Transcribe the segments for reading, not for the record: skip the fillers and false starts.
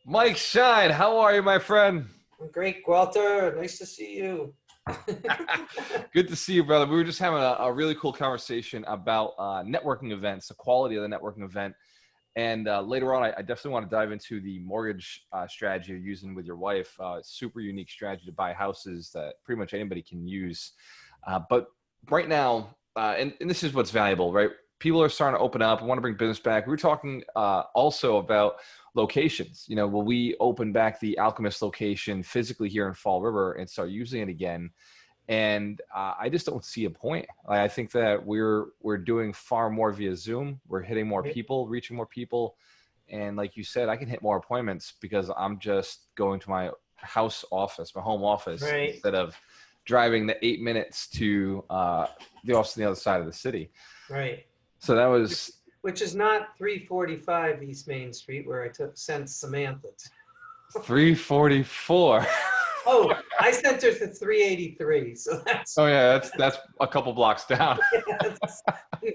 Mike Shine, how are you, my friend? I'm great, Gualter. Nice to see you. Good to see you, brother. We were just having a really cool conversation about networking events, the quality of the networking event. And later on, I definitely want to dive into the mortgage strategy you're using with your wife. Super unique strategy to buy houses that pretty much anybody can use. But right now, and this is what's valuable, right? People are starting to open up and want to bring business back. We were talking also about locations. You know, will we open back the Alchemist location physically here in Fall River and start using it again? And I just don't see a point. I think that we're doing far more via Zoom. We're hitting more people, reaching more people. And like you said, I can hit more appointments because I'm just going to my house office, my home office, Right. instead of driving the 8 minutes to the office on the other side of the city. Right. So that was Which is not 345 East Main Street where I sent Samantha to. 344. Oh, I sent her to 383. So that's Oh yeah, that's a couple blocks down. that's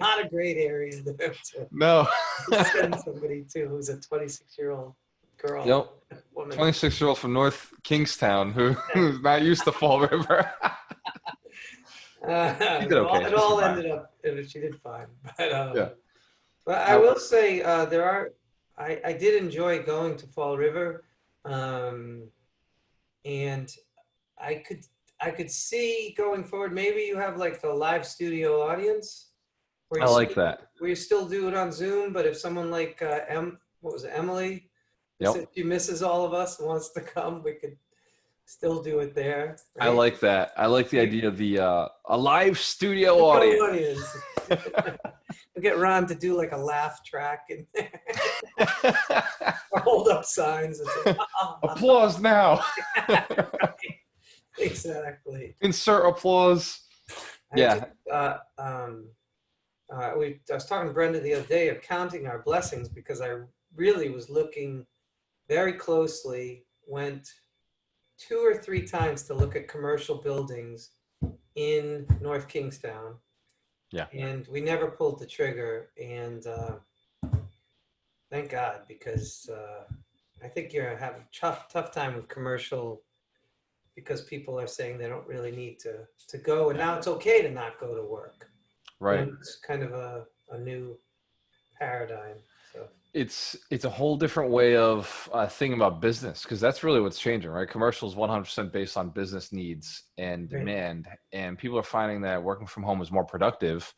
not a great area there to No. send somebody to who's a 26-year-old girl. Yep. Woman. 26-year-old from North Kingstown who's not used to Fall River. She did okay. It all ended up, she did fine. Yeah. But I will say I did enjoy going to Fall River, and I could see going forward. Maybe you have like the live studio audience. I like that. Where you still do it on Zoom, but if someone like what was it, Emily? Yep. If she misses all of us and wants to come, we could still do it there. Right? I like that. I like the idea of the a live studio audience. We'll get Ron to do like a laugh track in there. Or hold up signs and say, applause now. Right. Exactly. Insert applause. Yeah. I was talking to Brenda the other day of counting our blessings because I really was looking very closely, went 2 or 3 times to look at commercial buildings in North Kingstown. Yeah. And we never pulled the trigger. And thank God, because I think you're having a tough time with commercial because people are saying they don't really need to go. And now it's okay to not go to work. Right. And it's kind of a new paradigm. So it's a whole different way of thinking about business, because that's really what's changing, right? Commercial is 100% based on business needs and demand, and people are finding that working from home is more productive.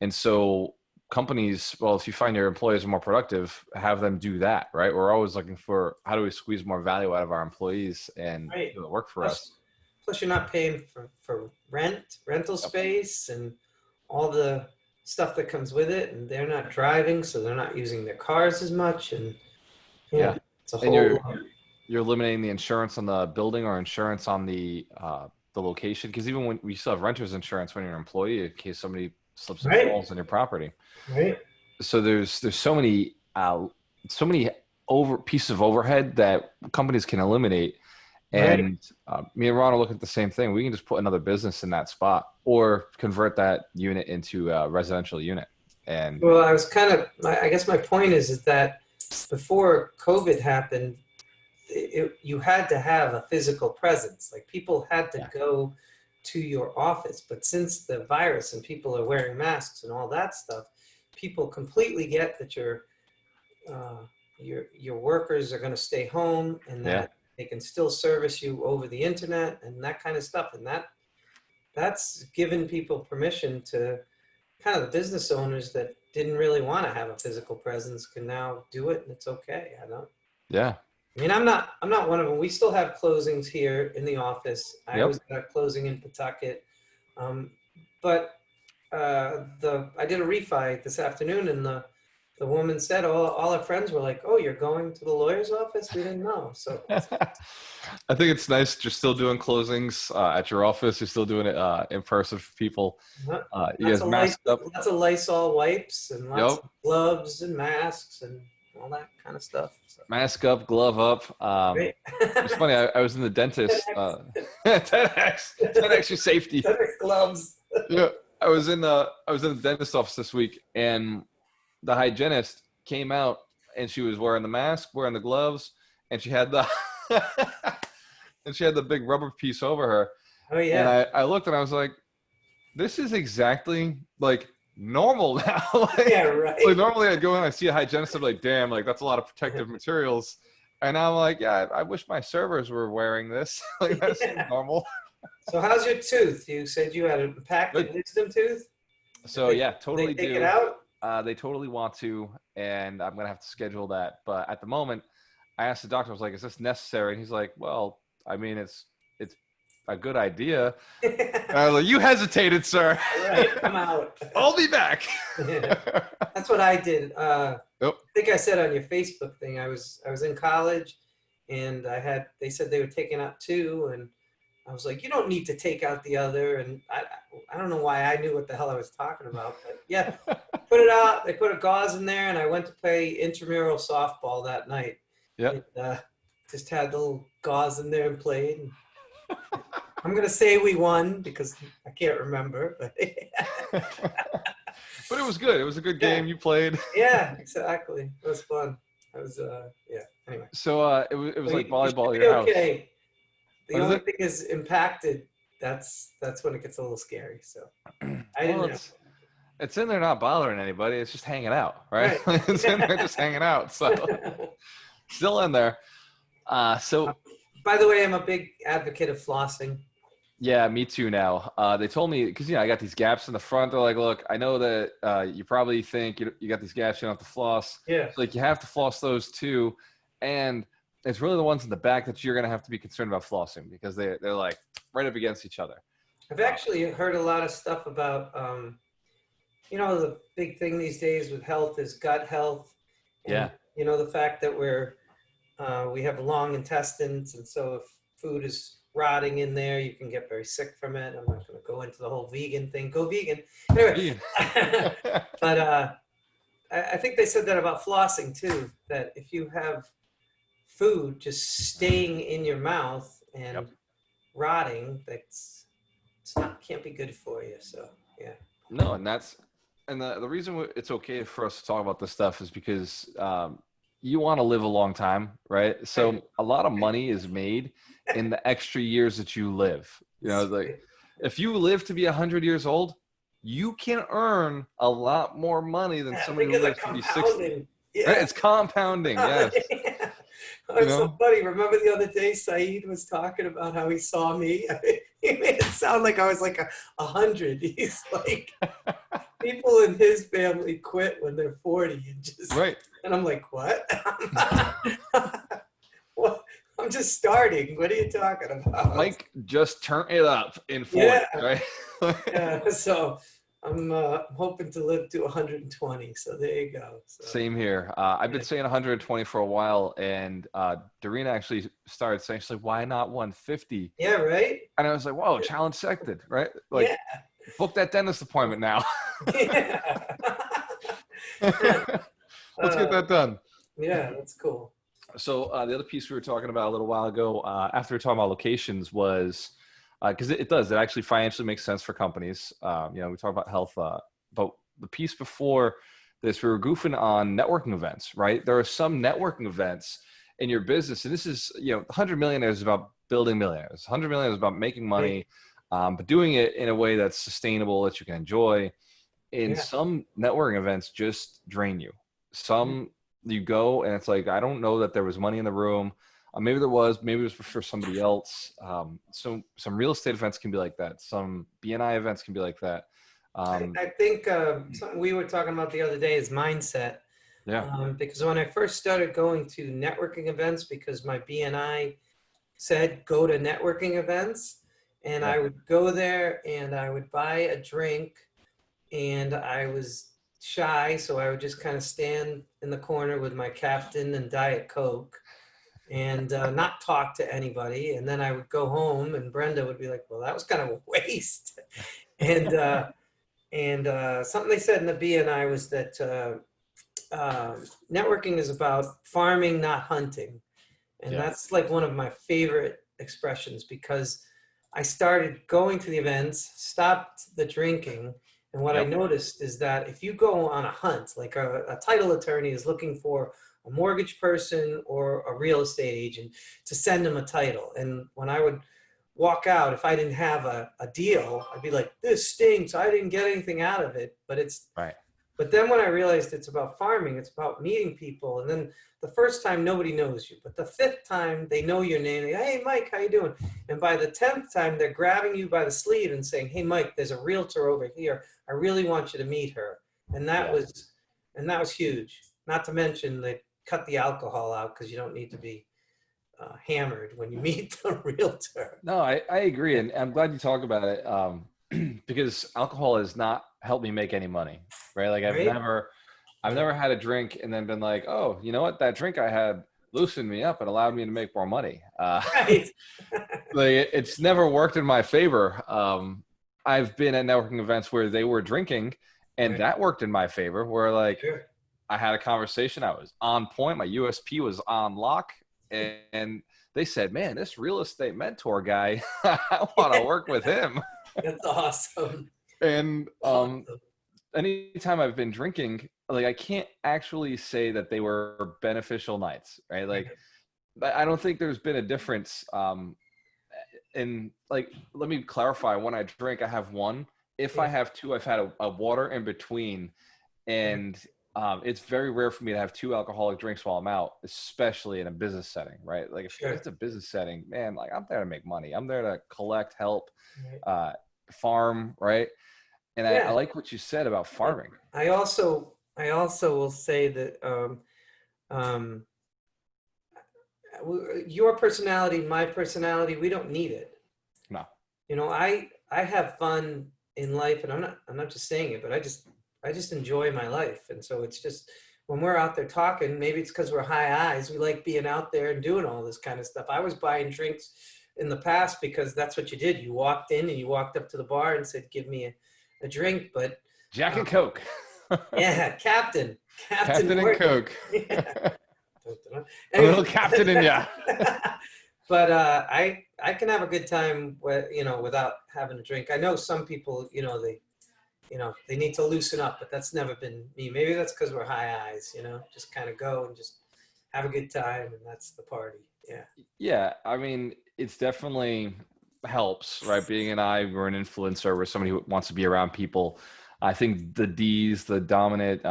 And so companies, well, if you find your employees are more productive, have them do that, right? We're always looking for how do we squeeze more value out of our employees and do the work for us. Plus, you're not paying for rental space, and all the stuff that comes with it, and they're not driving, so they're not using their cars as much, and it's a whole. And you're eliminating the insurance on the building or insurance on the location, because even when we still have renter's insurance when you're an employee in case somebody slips and falls on your property. Right. So there's so many pieces of overhead that companies can eliminate. And me and Ron are looking at the same thing. We can just put another business in that spot or convert that unit into a residential unit. And well, I was I guess my point is that before COVID happened, you had to have a physical presence. Like people had to go to your office. But since the virus and people are wearing masks and all that stuff, people completely get that your workers are going to stay home, and that they can still service you over the internet and that kind of stuff. And that's given people permission to kind of the business owners that didn't really want to have a physical presence can now do it, and it's okay. I mean, I'm not one of them. We still have closings here in the office. I was at a closing in Pawtucket. But I did a refi this afternoon, and the woman said all our friends were like, "Oh, you're going to the lawyer's office? We didn't know." So I think it's nice that you're still doing closings at your office. You're still doing it in person for people. You guys masked up. Lots of Lysol wipes and lots of gloves and masks and all that kind of stuff. So. Mask up, glove up. It's funny. I was in the dentist. 10x your safety. 10x gloves. Yeah, I was in the dentist office this week, and the hygienist came out, and she was wearing the mask, wearing the gloves, and she had the and she had the big rubber piece over her. Oh And yeah. I looked and I was like, this is exactly like normal now. like, Yeah, like right. normally I'd go in, I see a hygienist, I'm like, damn, like that's a lot of protective materials. And I'm like, yeah, I wish my servers were wearing this. like that seems Yeah. normal. So how's your tooth? You said you had an Good. impacted wisdom tooth. Did So they, yeah, did they totally take it do. out? They totally want to, and I'm gonna have to schedule that. But at the moment, I asked the doctor, I was like, is this necessary? And he's like, well, I mean, it's a good idea. And I was like, you hesitated, sir. All right, I'm out. I'll be back. That's what I did. Yep. I think I said on your Facebook thing, I was in college, and they said they were taking out two, and I was like, you don't need to take out the other, and I don't know why I knew what the hell I was talking about, but yeah, put it out. They put a gauze in there, and I went to play intramural softball that night. Yep. And, just had the little gauze in there and played. And I'm gonna say we won because I can't remember, but But it was good. It was a good yeah, game you played. yeah, exactly. It was fun. I was yeah. Anyway, So it was so like you volleyball should at be your house. okay. The What is only it? thing is impacted. That's when it gets a little scary. So I Well, didn't know. it's in there not bothering anybody. It's just hanging out, right? Right. it's in there just hanging out. So still in there. So By the way, I'm a big advocate of flossing. yeah, me too now. They told me, because, I got these gaps in the front. They're like, look, I know that you probably think you got these gaps, you don't have to floss. Yeah. So, like, you have to floss those too. And it's really the ones in the back that you're going to have to be concerned about flossing, because they're like right up against each other. I've actually heard a lot of stuff about, the big thing these days with health is gut health. And, Yeah. the fact that we have long intestines. And so if food is rotting in there, you can get very sick from it. I'm not going to go into the whole vegan thing. Go vegan. Anyway, but I think they said that about flossing too, that if you have food just staying in your mouth and Yep. rotting, can't be good for you. So yeah. No, and the reason it's okay for us to talk about this stuff is because you want to live a long time, right? So a lot of money is made in the extra years that you live. Like if you live to be 100 years old, you can earn a lot more money than somebody who lives to be 60. Yeah. Right? It's compounding, yes. Yeah. Oh, it's so funny. Remember the other day, Saeed was talking about how he saw me. He made it sound like I was like 100. He's like, people in his family quit when they're 40 and just. Right. And I'm like, what? What? I'm just starting. What are you talking about? Mike just turned it up in 40, yeah. right? Yeah. So I'm hoping to live to 120. So there you go. So. Same here. I've been saying 120 for a while, and Doreen actually started saying, she's like, why not 150? Yeah, right? And I was like, whoa, challenge accepted, right? Like, yeah. Book that dentist appointment now. Yeah. Let's get that done. Yeah, that's cool. So the other piece we were talking about a little while ago, after we were talking about locations, was because it actually financially makes sense for companies. We talk about health, but the piece before this, we were goofing on networking events, right? There are some networking events in your business, and this is, 100 Millionaires is about building millionaires. 100 Millionaires is about making money, but doing it in a way that's sustainable, that you can enjoy. And some networking events just drain you. Some you go and it's like, I don't know that there was money in the room. Maybe there was, maybe it was for somebody else. So some real estate events can be like that. Some BNI events can be like that. I think something we were talking about the other day is mindset. Yeah. Because when I first started going to networking events, because my BNI said go to networking events, and I would go there and I would buy a drink, and I was shy, so I would just kind of stand in the corner with my Captain and Diet Coke and not talk to anybody. And then I would go home and Brenda would be like, well, that was kind of a waste. And something they said in the BNI was that networking is about farming, not hunting. And that's like one of my favorite expressions, because I started going to the events, stopped the drinking. And what I noticed is that if you go on a hunt, like a title attorney is looking for a a mortgage person or a real estate agent to send them a title. And when I would walk out, if I didn't have a deal, I'd be like, this stinks. I didn't get anything out of it. Right. But then when I realized it's about farming, it's about meeting people. And then the first time nobody knows you, but the fifth time they know your name. They, hey, Mike, how you doing? And by the 10th time, they're grabbing you by the sleeve and saying, hey, Mike, there's a realtor over here. I really want you to meet her. And that was huge. Not to mention they cut the alcohol out because you don't need to be hammered when you meet the realtor. No, I agree. And I'm glad you talk about it because alcohol has not helped me make any money, right? Like I've never had a drink and then been like, oh, you know what? That drink I had loosened me up and allowed me to make more money. Right. Like it's never worked in my favor. I've been at networking events where they were drinking and that worked in my favor, where like I had a conversation. I was on point. My USP was on lock. And they said, man, this real estate mentor guy, I want to work with him. That's awesome. And anytime I've been drinking, like I can't actually say that they were beneficial nights, right? Like I don't think there's been a difference. And like, let me clarify, when I drink, I have one. If I have two, I've had a water in between. And it's very rare for me to have two alcoholic drinks while I'm out, especially in a business setting, right? Like if it's a business setting, man, like I'm there to make money. I'm there to collect, help, farm, right? And I like what you said about farming. I also will say that your personality, my personality, we don't need it. No. You know, I have fun in life, and I'm not just saying it, but I just enjoy my life. And so it's just, when we're out there talking, maybe it's because we're high eyes. We like being out there and doing all this kind of stuff. I was buying drinks in the past because that's what you did. You walked in and you walked up to the bar and said, give me a drink. But Jack and Coke. Yeah, Captain and Coke. Yeah. A little captain in ya. But I can have a good time without having a drink. I know some people, they need to loosen up, but that's never been me. Maybe that's because we're high eyes, just kind of go and just have a good time, and that's the party. Yeah. Yeah, I mean, it's definitely helps, right? Being we're an influencer, we're somebody who wants to be around people. I think the D's, the dominant,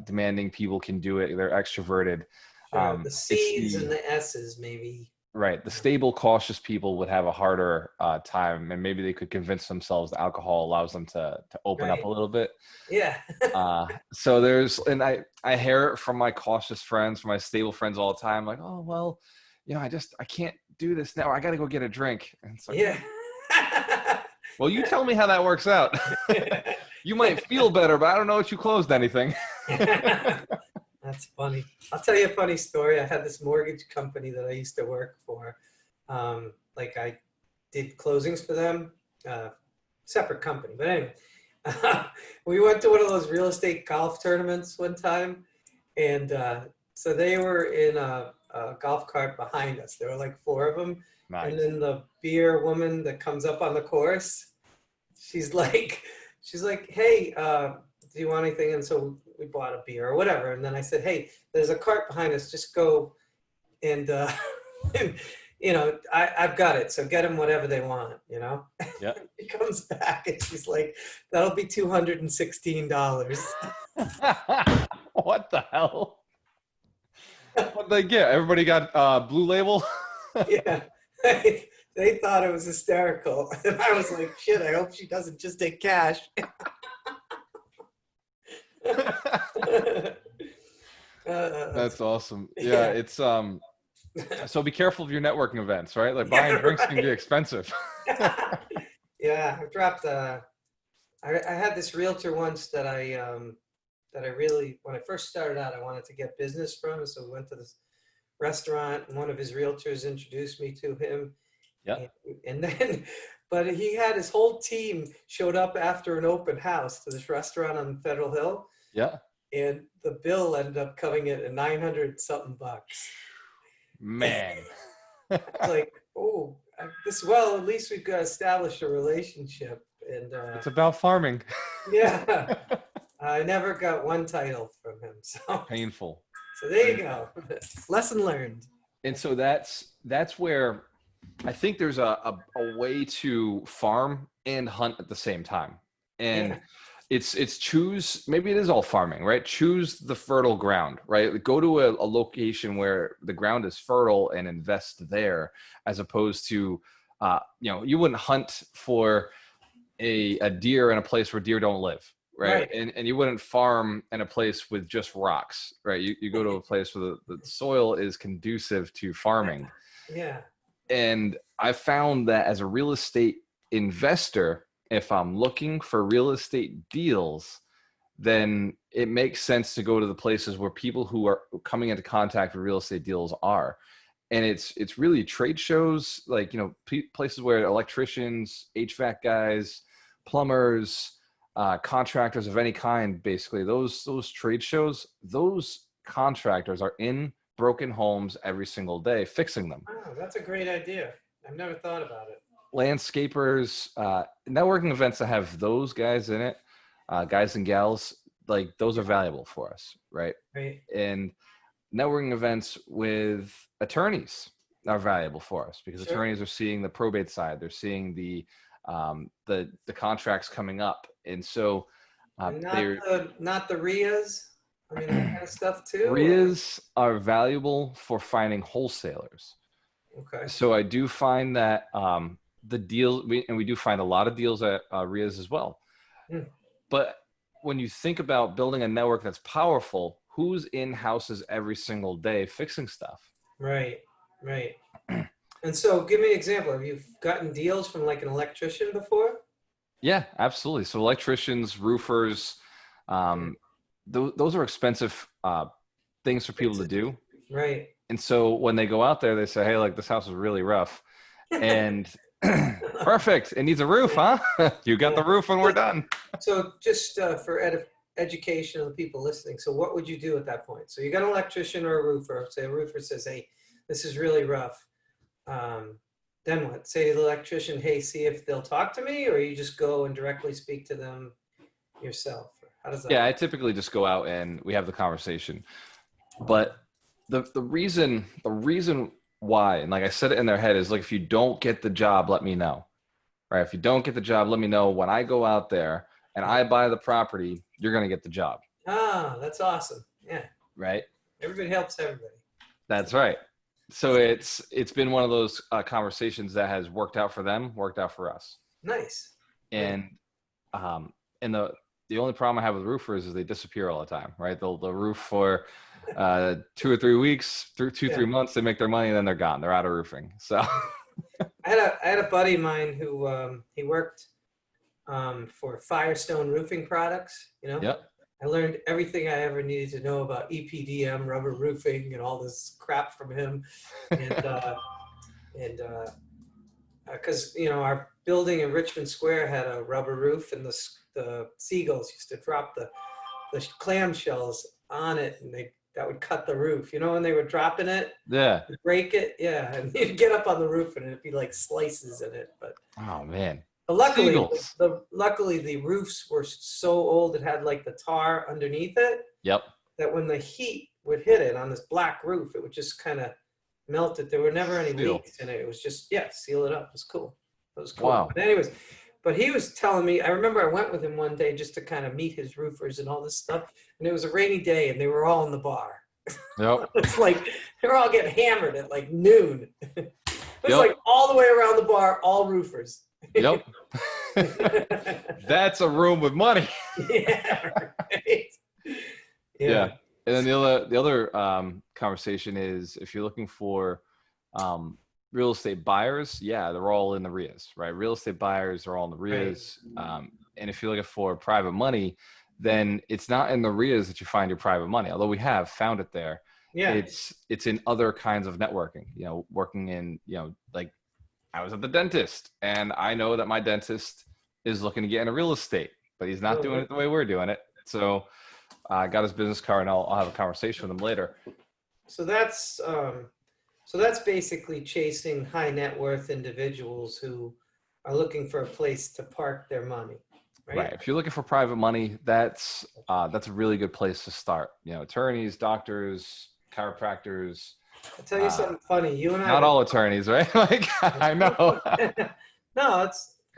demanding people can do it. They're extroverted. Sure. The C's and the S's, maybe. Right. The stable, cautious people would have a harder time, and maybe they could convince themselves that alcohol allows them to open up a little bit. Yeah. So I hear it from my cautious friends, from my stable friends all the time, like, oh, well, I can't do this now. I got to go get a drink. And it's like, yeah. Well, you tell me how that works out. You might feel better, but I don't know if you closed anything. That's funny. I'll tell you a funny story. I had this mortgage company that I used to work for. I did closings for them, separate company. But anyway, we went to one of those real estate golf tournaments one time. And so they were in a golf cart behind us. There were like 4 of them. Nice. And then the beer woman that comes up on the course, she's like, hey, do you want anything? And so we bought a beer or whatever. And then I said, hey, there's a cart behind us. Just go and, I've got it. So get them whatever they want, Yeah. She comes back and she's like, that'll be $216. What the hell? What'd they get? Everybody got Blue Label? Yeah. They thought it was hysterical. And I was like, shit, I hope she doesn't just take cash. That's awesome. Yeah, it's so be careful of your networking events, right? Like buying drinks can be expensive. Yeah, I've dropped I had this realtor once that I really, when I first started out, I wanted to get business from. So we went to this restaurant and one of his realtors introduced me to him. Yeah. And then, but he had his whole team showed up after an open house to this restaurant on Federal Hill. Yeah. And the bill ended up coming in at $900 something bucks. Man. Like, oh, at least we've got established a relationship. And it's about farming. Yeah. I never got one title from him. So painful. So there you go. Lesson learned. And so that's where I think there's a way to farm and hunt at the same time. And Yeah. it's choose, maybe it is all farming, right? Choose the fertile ground, right? Go to a location where the ground is fertile and invest there, as opposed to, you wouldn't hunt for a deer in a place where deer don't live, right? Right. And you wouldn't farm in a place with just rocks, right? You go to a place where the soil is conducive to farming. Yeah. And I found that as a real estate investor, if I'm looking for real estate deals, then it makes sense to go to the places where people who are coming into contact with real estate deals are. And it's really trade shows, like, places where electricians, HVAC guys, plumbers, contractors of any kind, basically those trade shows, those contractors are in broken homes every single day fixing them. Oh, that's a great idea. I've never thought about it. Landscapers, networking events that have those guys in it, guys and gals, like those are valuable for us, right? Right. And networking events with attorneys are valuable for us, because Sure. attorneys are seeing the probate side, they're seeing the contracts coming up, and so And they're not the RIAs. I mean, that kind of stuff too. RIAs are valuable for finding wholesalers. Okay. So I do find that the deal, we do find a lot of deals at RIAs as well. Hmm. But when you think about building a network that's powerful, who's in houses every single day fixing stuff? Right. Right. And so give me an example. Have you gotten deals from like an electrician before? Yeah, absolutely. So electricians, roofers, those are expensive things for people to do. Right. And so when they go out there, they say, hey, like, this house is really rough. And perfect. It needs a roof, huh? You got the roof and we're done. So just for education of the people listening. So what would you do at that point? So you got an electrician or a roofer. Say a roofer says, hey, this is really rough. Then what? Say to the electrician, hey, see if they'll talk to me, or you just go and directly speak to them yourself? How does that Yeah, work? I typically just go out and we have the conversation. But the reason why, and like I said it in their head, is like, if you don't get the job, let me know. Right? If you don't get the job, let me know. When I go out there and I buy the property, you're going to get the job. Ah, that's awesome. Yeah. Right? Everybody helps everybody. That's right. So it's been one of those conversations that has worked out for them, worked out for us. Nice. And the only problem I have with roofers is they disappear all the time, right? They'll roof for 2 or 3 weeks, through 3 months, they make their money and then they're gone. They're out of roofing. So I had a buddy of mine who he worked for Firestone Roofing Products. Yep. I learned everything I ever needed to know about EPDM, rubber roofing, and all this crap from him. And because our building in Richmond Square had a rubber roof, and the seagulls used to drop the clamshells on it, and that would cut the roof. When they were dropping it, Yeah. break it, yeah, and you'd get up on the roof and it'd be like slices in it. But Oh man. luckily, Seagulls. luckily the roofs were so old it had like the tar underneath it. Yep. That when the heat would hit it on this black roof, it would just kind of melt it. There were never any Seal. leaks in it. It was just seal it up. It was cool. It was cool. Wow. But anyways, but he was telling me, I remember I went with him one day just to kind of meet his roofers and all this stuff. And it was a rainy day and they were all in the bar. Yep. It's like they were all getting hammered at like noon. It was Yep. like all the way around the bar, all roofers. Yep. That's a room with money. Yeah. Right. Yeah. And then the other conversation is, if you're looking for real estate buyers, they're all in the RIAs, right? Real estate buyers are all in the RIAs. Right. And if you're looking for private money, then it's not in the RIAs that you find your private money, although we have found it there. Yeah. It's in other kinds of networking, working in, like I was at the dentist and I know that my dentist is looking to get into real estate, but he's not doing it the way we're doing it. So I got his business card and I'll have a conversation with him later. So that's basically chasing high net worth individuals who are looking for a place to park their money. Right. If you're looking for private money, that's a really good place to start. Attorneys, doctors, chiropractors. I'll tell you something funny. You and I Not all attorneys, right? Like, I know. No,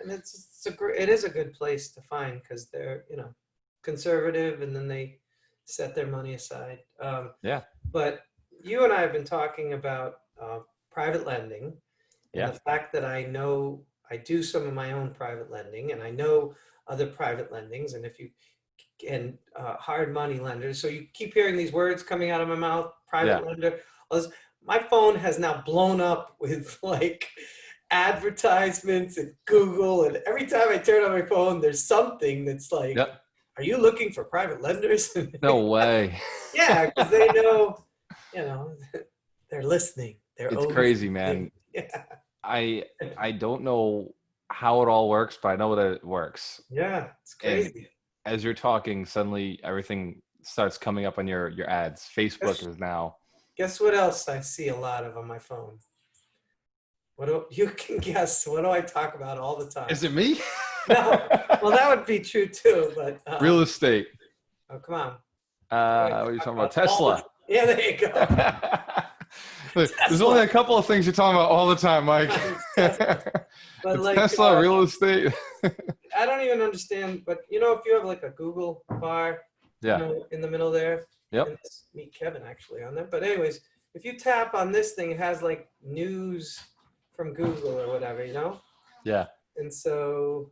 it is a good place to find because they're, conservative, and then they set their money aside. Yeah. But you and I have been talking about private lending, and Yeah. the fact that I know I do some of my own private lending, and I know other private lendings, and hard money lenders. So you keep hearing these words coming out of my mouth, private lender. My phone has now blown up with like advertisements and Google, and every time I turn on my phone, there's something that's like, Yep. are you looking for private lenders? No way. Yeah, because they know, they're listening. It's crazy, man. Yeah. I don't know how it all works, but I know that it works. Yeah, it's crazy. And as you're talking, suddenly everything starts coming up on your ads. Facebook is now. Guess what else I see a lot of on my phone? You can guess. What do I talk about all the time? Is it me? No. Well, that would be true too, but real estate. Oh, come on. What are you talking about? Tesla. Yeah, there you go. There's only a couple of things you're talking about all the time, Mike. But like Tesla, real estate. I don't even understand, but if you have like a Google bar, in the middle there. Yep. Meet Kevin actually on there. But anyways, if you tap on this thing, it has like news from Google or whatever, Yeah. And so,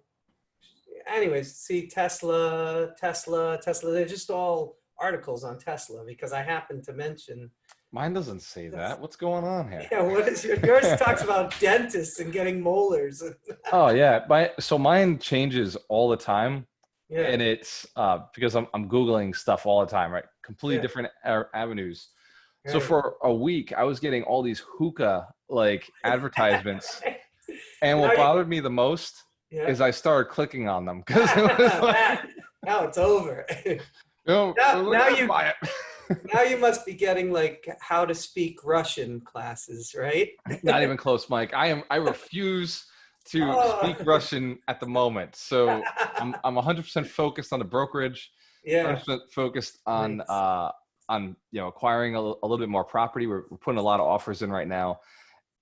anyways, see Tesla. They're just all articles on Tesla because I happen to mention. Mine doesn't say that. What's going on here? Yeah, what is yours talks about dentists and getting molars. Oh yeah, so mine changes all the time. Yeah. And it's because I'm Googling stuff all the time, right? Completely different avenues. Right. So for a week, I was getting all these hookah like advertisements. And what bothered me the most is I started clicking on them because it was like, now it's over. Now you buy it. Now you must be getting like how to speak Russian classes, right? Not even close, Mike. I refuse to speak Russian at the moment. So I'm 100% focused on the brokerage. Yeah. 100% focused on acquiring a little bit more property. We're putting a lot of offers in right now.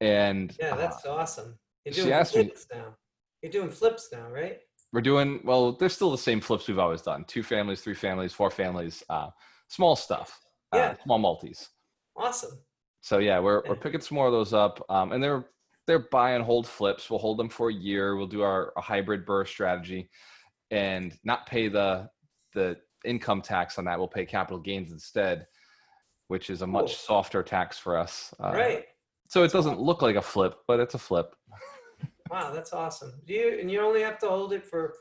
And yeah, that's awesome. You're doing flips now. You're doing flips now, right? We're doing, well, they're still the same flips we've always done. 2 families, 3 families, 4 families, small stuff, small multis. Awesome. So yeah, we're picking some more of those up. And they're buy and hold flips. We'll hold them for a year. We'll do a hybrid BRRRR strategy and not pay the income tax on that. We'll pay capital gains instead, which is a much softer tax for us. Right. So it doesn't look like a flip, but it's a flip. Wow, that's awesome. You only have to hold it for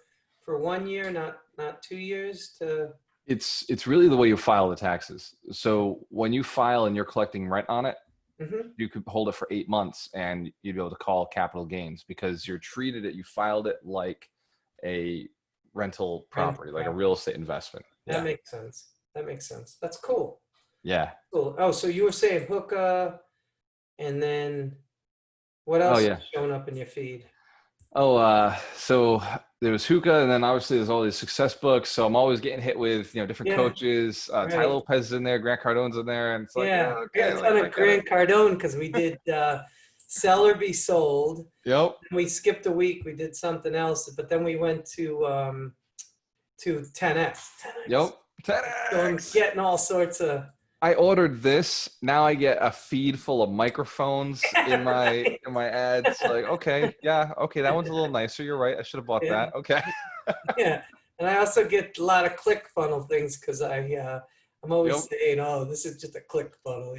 1 year, not 2 years to. It's really the way you file the taxes. So when you file and you're collecting rent on it, you could hold it for 8 months and you'd be able to call capital gains because you filed it like a rental property, like a real estate investment. That makes sense. That's cool. Yeah. Cool. Oh, so you were saying hookah, and then what else is showing up in your feed? So there was hookah, and then obviously there's all these success books. So I'm always getting hit with different coaches. Ty Lopez is in there, Grant Cardone's in there, and it's like okay. A ton of Grant Cardone because we did Sell or Be Sold. Yep. We skipped a week. We did something else, but then we went to 10X. Yep. 10X. So I'm getting all sorts of. I ordered this. Now I get a feed full of microphones in my ads. Like, okay, that one's a little nicer. You're right. I should have bought that. Okay. Yeah, and I also get a lot of click funnel things because I'm always saying, "Oh, this is just a click funnel."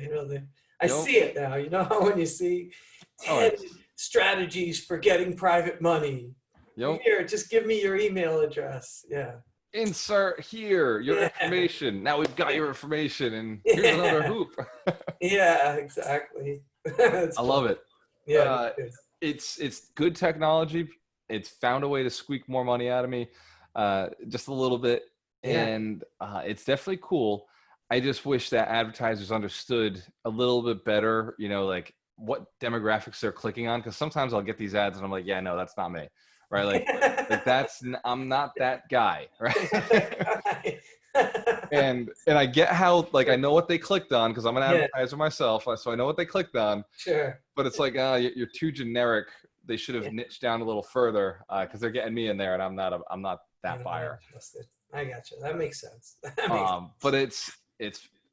I see it now. You know how when you see 10 strategies for getting private money. Yep. Here, just give me your email address. Yeah. Insert here your information. Now we've got your information, and here's another hoop. Yeah, exactly. I love it. Yeah, it's good technology. It's found a way to squeak more money out of me, just a little bit, and it's definitely cool. I just wish that advertisers understood a little bit better, like what demographics they're clicking on. Because sometimes I'll get these ads, and I'm like, no, that's not me. Right, like I'm not that guy, right? and I get how, like, I know what they clicked on because I'm an Yeah, advertiser myself, so I know what they clicked on. sure. But it's like, you're too generic. They should have Yeah. niched down a little further because they're getting me in there, and I'm not I'm that not buyer. interested. I got you. That makes sense. That makes But it's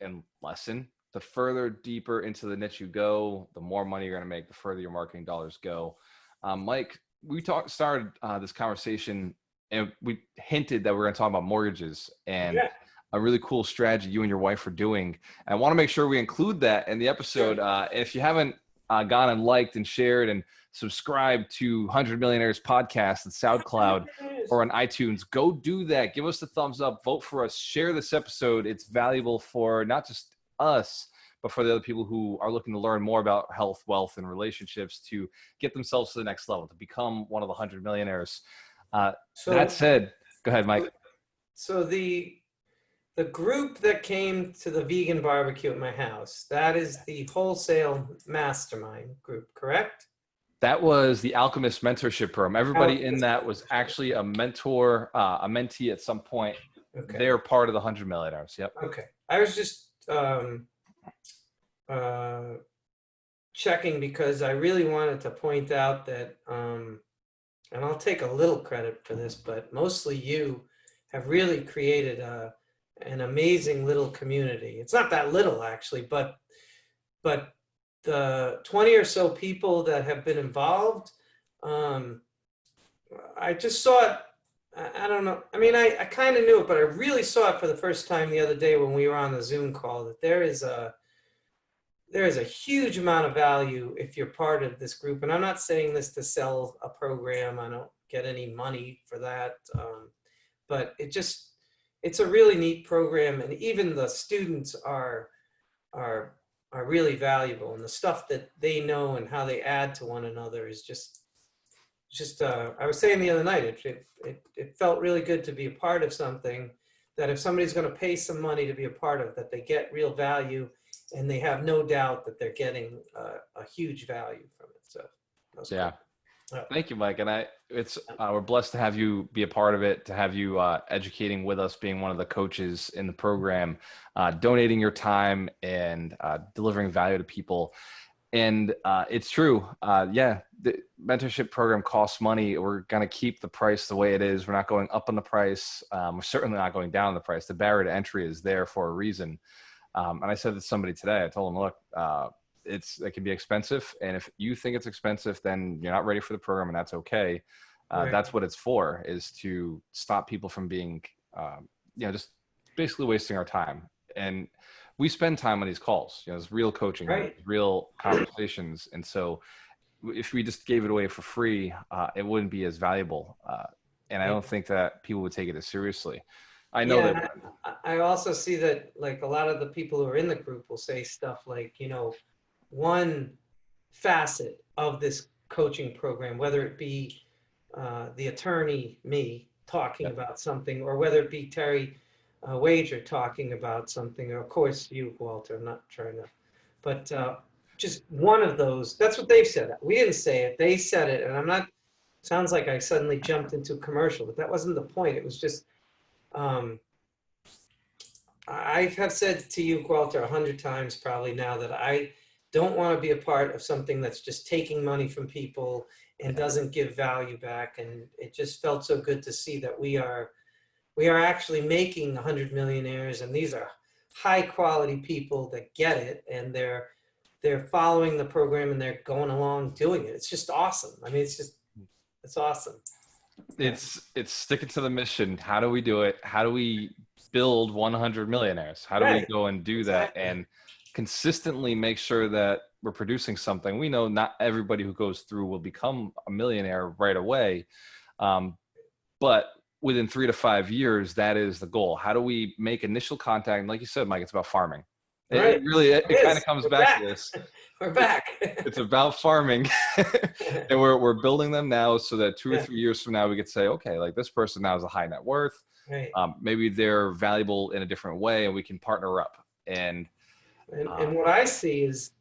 and lesson. The further deeper into the niche you go, the more money you're going to make. The further your marketing dollars go. Mike, we started this conversation, and we hinted that we're going to talk about mortgages and Yeah, a really cool strategy you and your wife are doing. And I want to make sure we include that in the episode. sure. If you haven't gone and liked and shared and subscribed to 100 Millionaires podcast and SoundCloud or on iTunes, go do that. Give us the thumbs up, vote for us, share this episode. It's valuable for not just us, but for the other people who are looking to learn more about health, wealth, and relationships to get themselves to the next level, to become one of the 100 millionaires. That So, said, go ahead, Mike. so the group that came to the vegan barbecue at my house, that is the wholesale mastermind group, correct? That was the Alchemist mentorship program. Everybody in Alchemist that was Mentorship. actually a mentor, a mentee at some point. Okay. They're part of the 100 millionaires. Yep. Okay. I was just uh, checking because I really wanted to point out that, and I'll take a little credit for this, but mostly you have really created an amazing little community. It's not that little actually, but the 20 or so people that have been involved, um, I just saw it. I don't know. I mean, I kind of knew it, but I really saw it for the first time the other day when we were on the Zoom call, that there is a huge amount of value if you're part of this group. And I'm not saying this to sell a program. I don't get any money for that. But it's a really neat program. And even the students are really valuable. And the stuff that they know and how they add to one another is just I was saying the other night, it felt really good to be a part of something that if somebody's going to pay some money to be a part of, that they get real value and they have no doubt that they're getting a huge value from it. So Yeah. cool. Thank you, Mike. And we're blessed to have you be a part of it, to have you educating with us, being one of the coaches in the program, donating your time and delivering value to people. And it's true. Yeah, the mentorship program costs money. We're going to keep the price the way it is. We're not going up on the price. We're certainly not going down on the price. The barrier to entry is there for a reason. And I said to somebody today, I told them, look, it can be expensive. And if you think it's expensive, then you're not ready for the program, and that's okay. Right. That's what it's for, is to stop people from being, just basically wasting our time. And we spend time on these calls, it's real coaching, Right. real conversations. And so if we just gave it away for free, it wouldn't be as valuable. And I don't think that people would take it as seriously. I know that. I also see that, like, a lot of the people who are in the group will say stuff like, one facet of this coaching program, whether it be the attorney, me, talking about something, or whether it be Terry Wager talking about something, or of course you, Gualter. I'm not trying to, but just one of those. That's what they've said. We didn't say it. They said it, and I'm not. Sounds like I suddenly jumped into a commercial, but that wasn't the point. It was just. I have said to you, Gualter, 100 times probably now that I don't want to be a part of something that's just taking money from people and doesn't give value back. And it just felt so good to see that we are actually making 100 millionaires, and these are high quality people that get it, and they're following the program and they're going along doing it. It's just awesome. I mean, it's awesome. It's sticking to the mission. How do we do it? How do we build 100 millionaires? How do we go and do that and consistently make sure that we're producing something? We know not everybody who goes through will become a millionaire right away. But within 3 to 5 years, that is the goal. How do we make initial contact? And like you said, Mike, it's about farming. Right. It kind of comes back to this. We're back. It's about farming. And we're building them now so that 2 or 3 years from now, we could say, okay, like this person now is a high net worth. Right. Maybe they're valuable in a different way and we can partner up. And what I see is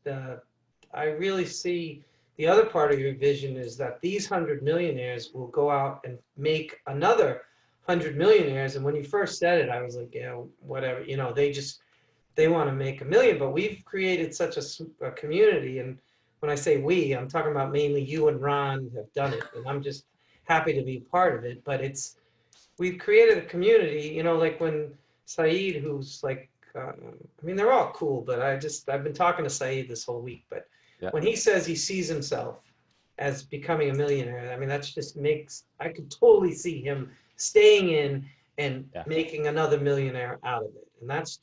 I really see the other part of your vision is that these 100 millionaires will go out and make another 100 millionaires. And when you first said it, I was like, yeah, whatever, they want to make 1 million, but we've created such a community. And when I say we, I'm talking about mainly you and Ron have done it. And I'm just happy to be part of it. But we've created a community, like when Saeed, who's like, I mean, they're all cool, but I've been talking to Saeed this whole week. But Yeah. when he says he sees himself as becoming a millionaire, I mean, I could totally see him staying in and Yeah. making another millionaire out of it. And that's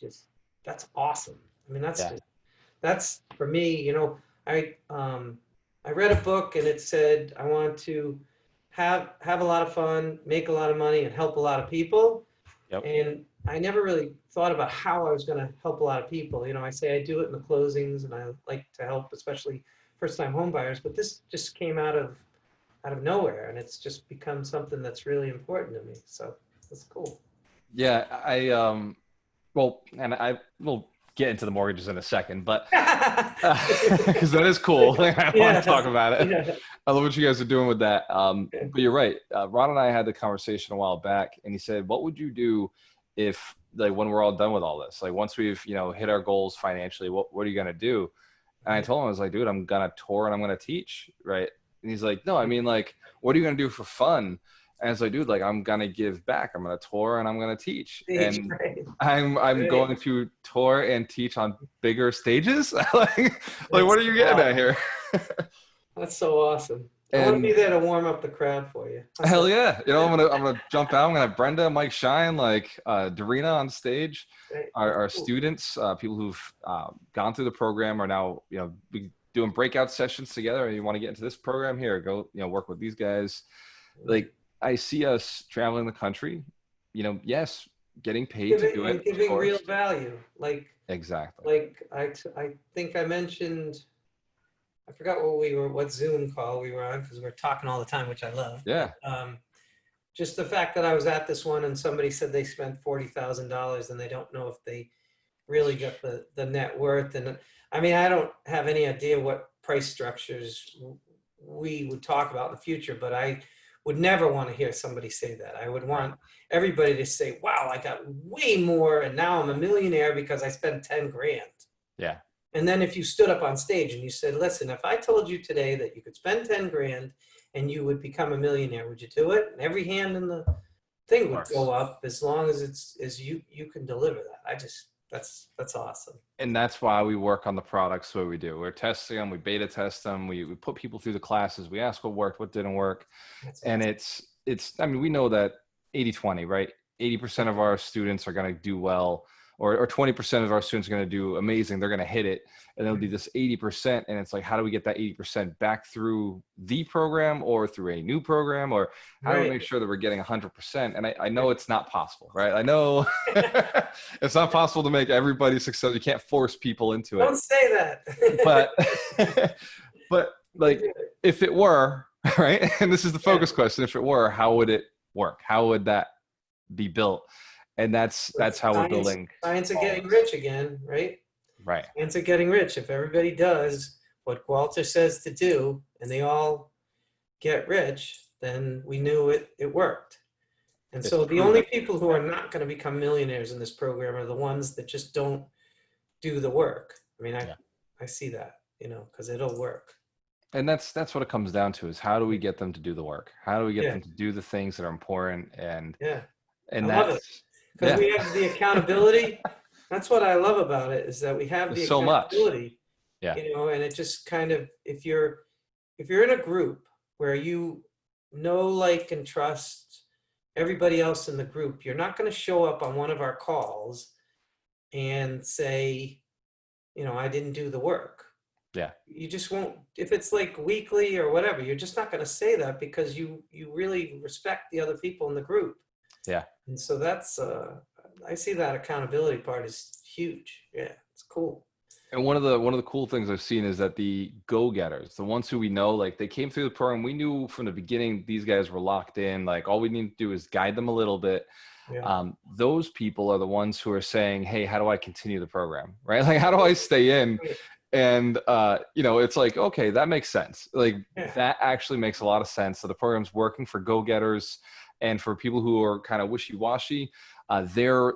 awesome. I mean, that's for me, I read a book and it said, I want to have a lot of fun, make a lot of money, and help a lot of people. Yep. And I never really thought about how I was going to help a lot of people. I say I do it in the closings, and I like to help, especially first-time home buyers. But this just came out of nowhere, and it's just become something that's really important to me. So that's cool. Yeah, well, and I will get into the mortgages in a second, but because that is cool. I want to talk about it. Yeah. I love what you guys are doing with that. But you're right. Ron and I had the conversation a while back, and he said, "What would you do if, like, when we're all done with all this, like, once we've hit our goals financially, what are you gonna do?" And I told him, I was like, "Dude, I'm gonna tour and I'm gonna teach, right?" And he's like, "No, I mean, like, what are you gonna do for fun?" And it's like, "Dude, like, I'm gonna give back. I'm gonna tour and I'm gonna teach, and Right. I'm going to tour and teach on bigger stages." like what are you getting at here? That's so awesome. I want to And be there to warm up the crowd for you. hell yeah. I'm gonna jump out. I'm gonna have Brenda, Mike Shine, like Darina on stage. Right. Our Cool. students, people who've gone through the program are now, doing breakout sessions together. And you want to get into this program here, go, work with these guys. Like, I see us traveling the country, yes, getting paid to do it. And giving real value. Like, Exactly. I think I mentioned, I forgot what Zoom call we were on, because we're talking all the time, which I love. Yeah. But, just the fact that I was at this one and somebody said they spent $40,000 and they don't know if they really got the net worth. And I mean, I don't have any idea what price structures we would talk about in the future, but I would never want to hear somebody say that. I would want everybody to say, wow, I got way more and now I'm a millionaire because I spent 10 grand. Yeah. And then if you stood up on stage and you said, listen, if I told you today that you could spend 10 grand and you would become a millionaire, would you do it? And every hand in the thing would go up, as long as you can deliver that. That's awesome. And that's why we work on the products the way we do. We're testing them, we beta test them, we put people through the classes, we ask what worked, what didn't work. And it's I mean, we know that 80-20, right? 80% of our students are going to do well, or 20% of our students are going to do amazing. They're going to hit it. And it'll be this 80%. And it's like, how do we get that 80% back through the program or through a new program? Or how do we make sure that we're getting 100%? And I know it's not possible, right? I know it's not possible to make everybody successful. You can't force people into it. Don't say that. but like, if it were, right? And this is the focus question. If it were, how would it work? How would that be built? And that's how we're building. Science of getting rich again, right? Right. Science of getting rich. If everybody does what Gualter says to do and they all get rich, then we knew it worked. And so the only people who are not going to become millionaires in this program are the ones that just don't do the work. I mean, I see that, because it'll work. And that's what it comes down to, is how do we get them to do the work? How do we get them to do the things that are important? And I love it. Because we have the accountability. That's what I love about it, is that we have the accountability. Yeah. And it just kind of, if you're in a group where you know, like, and trust everybody else in the group, you're not going to show up on one of our calls and say, I didn't do the work. Yeah. You just won't. If it's like weekly or whatever, you're just not going to say that, because you really respect the other people in the group. Yeah. And so that's, I see that accountability part is huge. Yeah, it's cool. And one of the cool things I've seen is that the go-getters, the ones who we know, like, they came through the program, we knew from the beginning these guys were locked in. Like, all we need to do is guide them a little bit. Yeah. Those people are the ones who are saying, hey, how do I continue the program? Right? Like, how do I stay in? And, it's like, okay, that makes sense. Like, that actually makes a lot of sense. So the program's working for go-getters. And for people who are kind of wishy-washy, they're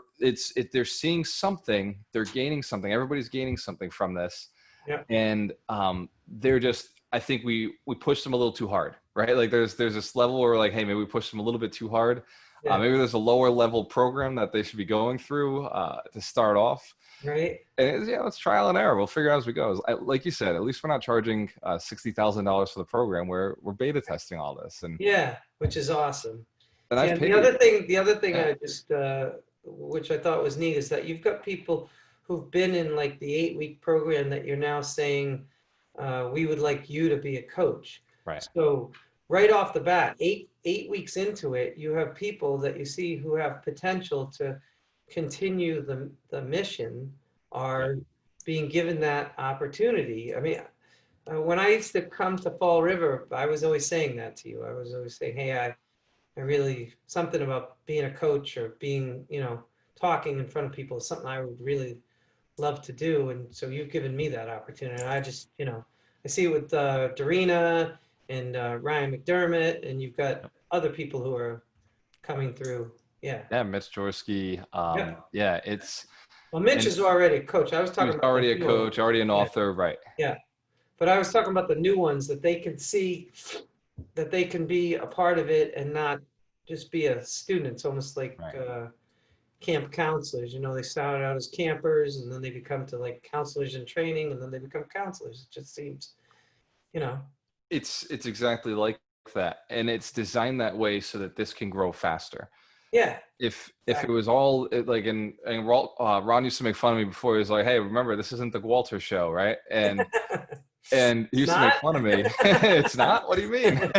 seeing something, they're gaining something. Everybody's gaining something from this. Yeah. And they're just, I think we pushed them a little too hard, right? Like there's this level where we're like, hey, maybe we pushed them a little bit too hard. Yeah. Maybe there's a lower level program that they should be going through to start off. Right. And it's trial and error. We'll figure out as we go. Like you said, at least we're not charging $60,000 for the program. We're beta testing all this, and yeah, which is awesome. and I've And paid. the other thing Yeah. I just, which I thought was neat, is that you've got people who've been in like the 8-week program that you're now saying, we would like you to be a coach. Right. So right off the bat, eight weeks into it, you have people that you see who have potential to continue the mission are being given that opportunity. I mean, when I used to come to Fall River, I was always saying that to you. I was always saying, hey, I really, something about being a coach or being, talking in front of people is something I would really love to do. And so you've given me that opportunity. And I just, I see it with Darina and Ryan McDermott, and you've got other people who are coming through. Yeah. Yeah, Mitch Jorsky. Yeah, it's. Well, Mitch is already a coach. I was talking about already a coach, already an author, right? Yeah. But I was talking about the new ones that they can see that they can be a part of it and not just be a student. It's almost like camp counselors. They started out as campers and then they become to like counselors in training and then they become counselors. It just seems, It's exactly like that, and it's designed that way so that this can grow faster. Yeah. If it was all like, and Ron used to make fun of me before. He was like, "Hey, remember, this isn't the Gualter show, right?" And he used to make fun of me. It's not. What do you mean?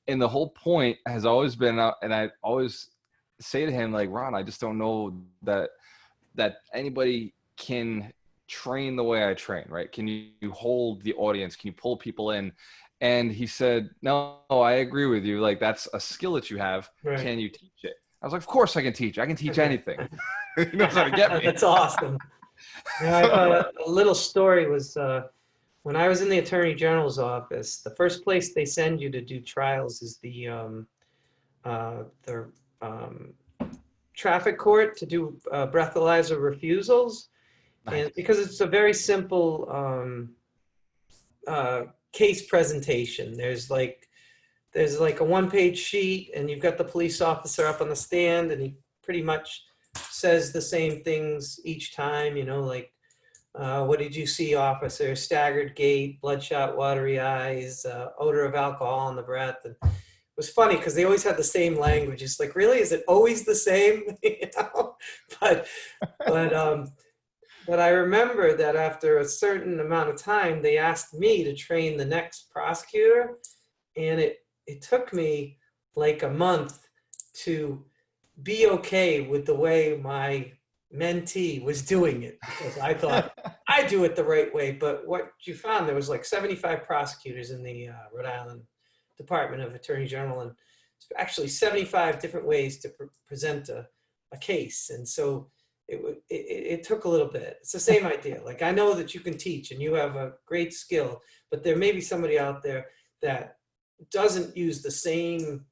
and the whole point has always been, and I always say to him, like, Ron, I just don't know that anybody can train the way I train, right? Can you hold the audience? Can you pull people in? And he said, no, I agree with you. Like, that's a skill that you have. Right. Can you teach it? I was like, of course I can teach. I can teach anything. He knows how to get me. That's awesome. A little story was when I was in the Attorney General's office, the first place they send you to do trials is the traffic court to do breathalyzer refusals. Nice. And because it's a very simple case presentation. There's like a 1-page sheet and you've got the police officer up on the stand and he pretty much says the same things each time, like, what did you see, officer? Staggered gait, bloodshot, watery eyes, odor of alcohol on the breath. And it was funny because they always had the same language. It's like, really, is it always the same? But I remember that after a certain amount of time, they asked me to train the next prosecutor. And it took me like a month to be okay with the way my mentee was doing it. Because I thought, I do it the right way. But what you found, there was like 75 prosecutors in the Rhode Island Department of Attorney General, and actually 75 different ways to present a case. And so it took a little bit. It's the same idea. Like, I know that you can teach and you have a great skill, but there may be somebody out there that doesn't use the same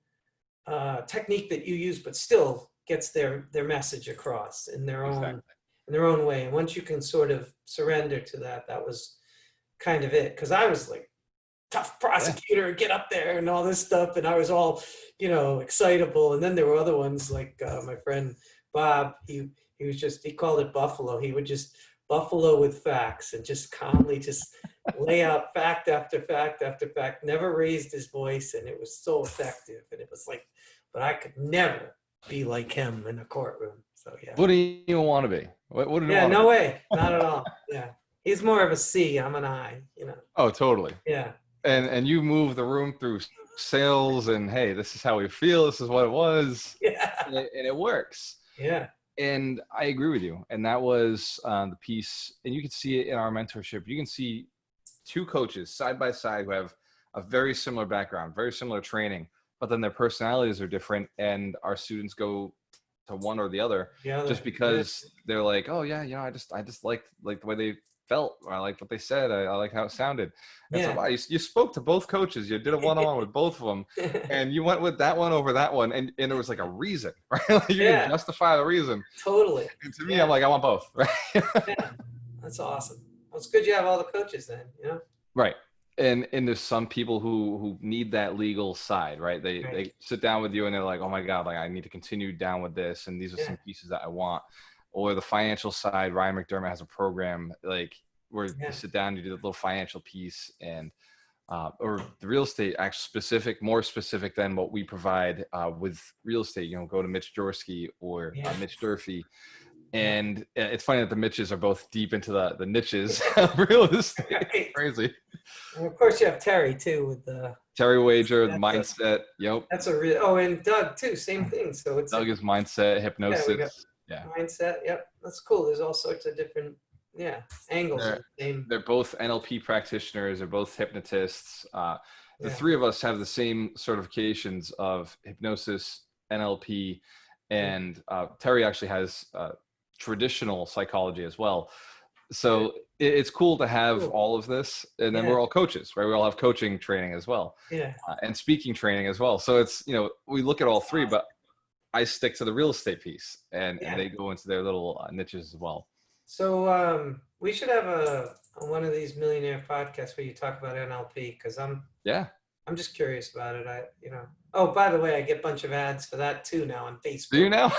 technique that you use, but still gets their message across in their own way. And once you can sort of surrender to that, that was kind of it. Because I was like, tough prosecutor, get up there and all this stuff, and I was all, excitable. And then there were other ones like my friend Bob. He called it Buffalo. He would just buffalo with facts and just calmly just lay out fact after fact after fact, never raised his voice, and it was so effective. And it was like, but I could never be like him in a courtroom. So yeah. What do you even want to be? What do you want no to be? way. Not at all. Yeah. He's more of a C. I'm an I, Oh, totally. Yeah. And you move the room through sales and, hey, this is how we feel. This is what it was. Yeah. And it works. Yeah. And I agree with you. And that was the piece. And you can see it in our mentorship. You can see two coaches side by side who have a very similar background, very similar training, but then their personalities are different. And our students go to one or the other just because they're like, oh yeah, I just like the way felt, or I liked what they said. I like how it sounded. And so, Yeah. wow, you spoke to both coaches. You did a one-on-one with both of them, and you went with that one over that one, and there was like a reason, right? Like you can Yeah, justify the reason. totally. And to me, I'm Yeah. like, I want both, right? Yeah. That's awesome. Well, it's good you have all the coaches then, you know? Right. And there's some people who need that legal side, right? Right. They sit down with you and they're like, oh my God, like I need to continue down with this, and these are Yeah. some pieces that I want. Or the financial side, Ryan McDermott has a program like where you Yeah. sit down, you do the little financial piece, and or the real estate actually specific, more specific than what we provide with real estate. You know, go to Mitch Jorsky or Yeah. Mitch Durfee. Yeah. And it's funny that the Mitches are both deep into the niches of real estate. It's Right. crazy. And of course you have Terry too with the Terry Wager, the that's a mindset. Yep. that's a real oh and Doug too, same thing. So it's Doug is mindset, yeah, we got hypnosis. Yeah. mindset. Yep. That's cool. There's all sorts of different angles of They're, the same. they're both NLP practitioners. They're both hypnotists. The Yeah. three of us have the same certifications of hypnosis, NLP, Yeah. and Terry actually has traditional psychology as well. Yeah. So it's cool to have Cool. all of this, and then Yeah. we're all coaches, right? We all have coaching training as well, Yeah. and speaking training as well. So it's, we look at all three, but I stick to the real estate piece, and Yeah. they go into their little niches as well. So we should have a one of these millionaire podcasts where you talk about NLP because I'm just curious about it. Oh, by the way, I get a bunch of ads for that too now on Facebook. Do you now?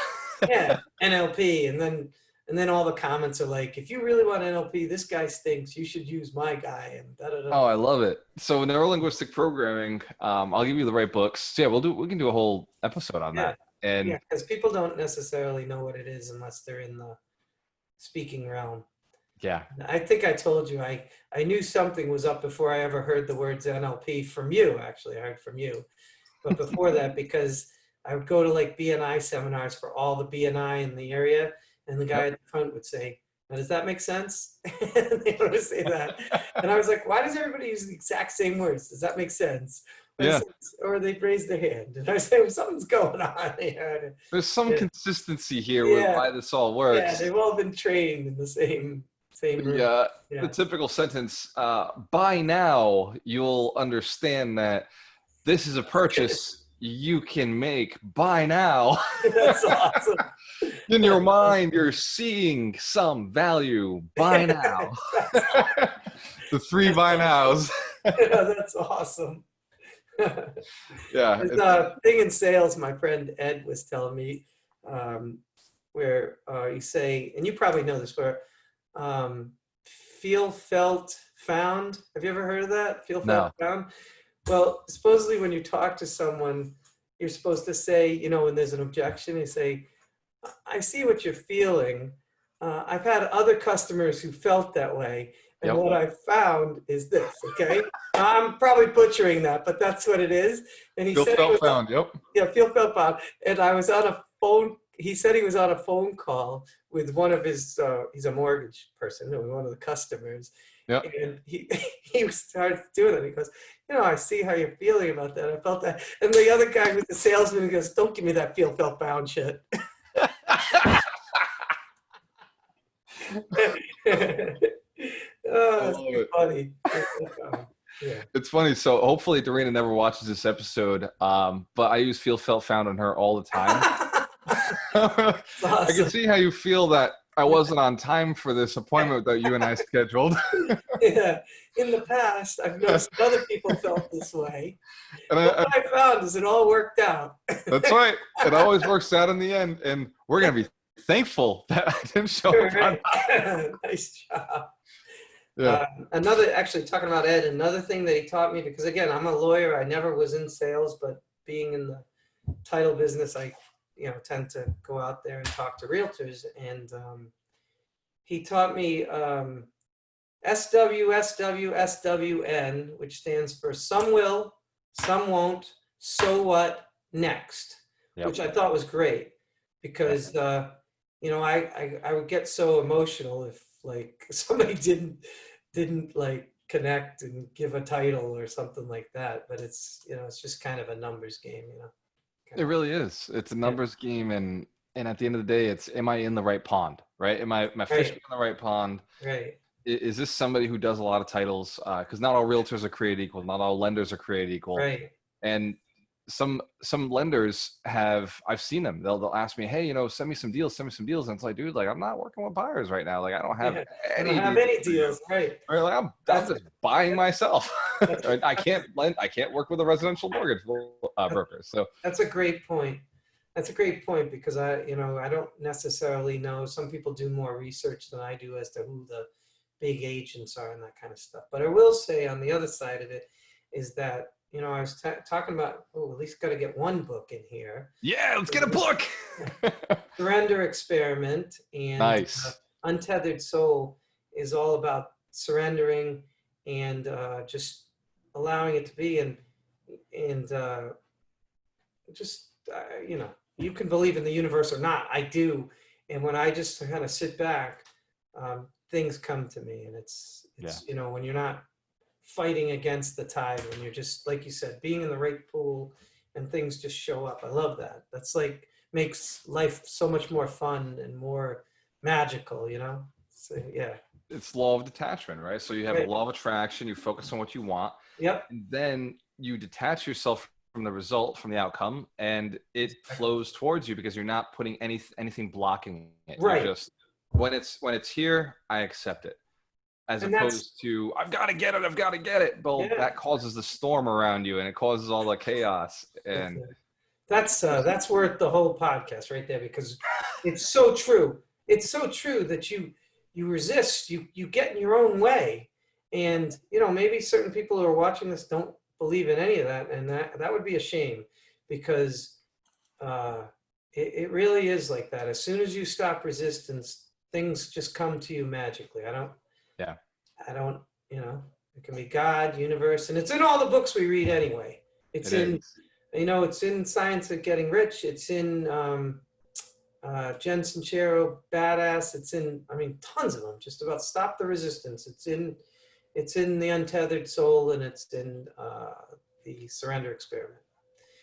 Yeah, NLP, and then all the comments are like, if you really want NLP, this guy stinks. You should use my guy, and da da da. Oh, I love it. So neurolinguistic programming, I'll give you the right books. So, yeah, we can do a whole episode on that. And yeah, because people don't necessarily know what it is unless they're in the speaking realm. yeah, I think I told you I knew something was up before I ever heard the words NLP from you. Actually, I heard from you, but before that, because I would go to like BNI seminars for all the BNI in the area, and the guy yep. at the front would say, "Now, does that make sense?" And they would say that, and I was like, "Why does everybody use the exact same words? Does that make sense?" Yeah. Or they'd raise their hand, and I say, well, "Something's going on here." There's some Yeah. consistency here with why this all works. Yeah, they've all been trained in the same room. The typical sentence, by now you'll understand that this is a purchase you can make by now. That's awesome. In your mind, you're seeing some value by now. The three by nows. Yeah, that's awesome. Yeah. There's a thing in sales my friend Ed was telling me where you say, and you probably know this, where feel, felt, found. Have you ever heard of that? Feel, felt, found? Well, supposedly when you talk to someone, you're supposed to say, when there's an objection, you say, I see what you're feeling. I've had other customers who felt that way. And what I found is this, okay? I'm probably butchering that, but that's what it is. And he feel, said felt, found, yep. Yeah, feel, felt, found. And I was on a phone, he said he was on a phone call with one of his, he's a mortgage person, one of the customers. Yep. And he started doing it. He goes, I see how you're feeling about that. I felt that. And the other guy was the salesman, he goes, don't give me that feel, felt, found shit. Oh, it's funny. Yeah. It's funny. So hopefully Dorena never watches this episode, but I use feel, felt, found on her all the time. Awesome. I can see how you feel that I wasn't on time for this appointment that you and I scheduled. Yeah. In the past, I've noticed other people felt this way. And what I found is it all worked out. That's right. It always works out in the end. And we're going to be thankful that I didn't show up. Right. Nice job. Yeah. Actually talking about Ed, another thing that he taught me, because again, I'm a lawyer. I never was in sales, but being in the title business, I tend to go out there and talk to realtors. And he taught me SWSWSWN, which stands for some will, some won't, so what, next, which I thought was great because, I would get so emotional if like somebody didn't like connect and give a title or something like that. But it's, it's just kind of a numbers game, It really is. It's a numbers game, and at the end of the day, it's, am I in the right pond, right? Am I fishing in the right pond? Right. is this somebody who does a lot of titles? Because not all realtors are created equal. Not all lenders are created equal. Right. And some lenders I've seen them. They'll ask me, hey, send me some deals. And it's like, dude, like I'm not working with buyers right now. Like I don't have I don't have any deals. Right. Right. Like I'm just buying myself. I can't work with a residential mortgage broker. So that's a great point. That's a great point because I don't necessarily know. Some people do more research than I do as to who the big agents are and that kind of stuff. But I will say on the other side of it is that, I was talking about, at least got to get one book in here. Yeah, let's get a book. Surrender Experiment and nice. Untethered Soul is all about surrendering and just allowing it to be and just, you can believe in the universe or not. I do. And when I just kind of sit back, things come to me, and it's when you're not fighting against the tide, when you're just, like you said, being in the right pool and things just show up. I love that. That's like makes life so much more fun and more magical, So yeah. It's law of detachment, right? So you have a law of attraction, you focus on what you want. Yep. And then you detach yourself from the result, from the outcome, and it flows towards you because you're not putting anything blocking it. Right. You're just when it's here, I accept it. As opposed to, I've got to get it. Well, that causes the storm around you, and it causes all the chaos. And that's worth the whole podcast right there, because it's so true. It's so true that you resist, you get in your own way. And, maybe certain people who are watching this don't believe in any of that. And that would be a shame, because it really is like that. As soon as you stop resistance, things just come to you magically. It can be God, universe, and it's in all the books we read anyway. It's in Science of Getting Rich. It's in Jen Sincero, Badass. It's in, tons of them, just about Stop the Resistance. It's in The Untethered Soul, and it's in the Surrender Experiment.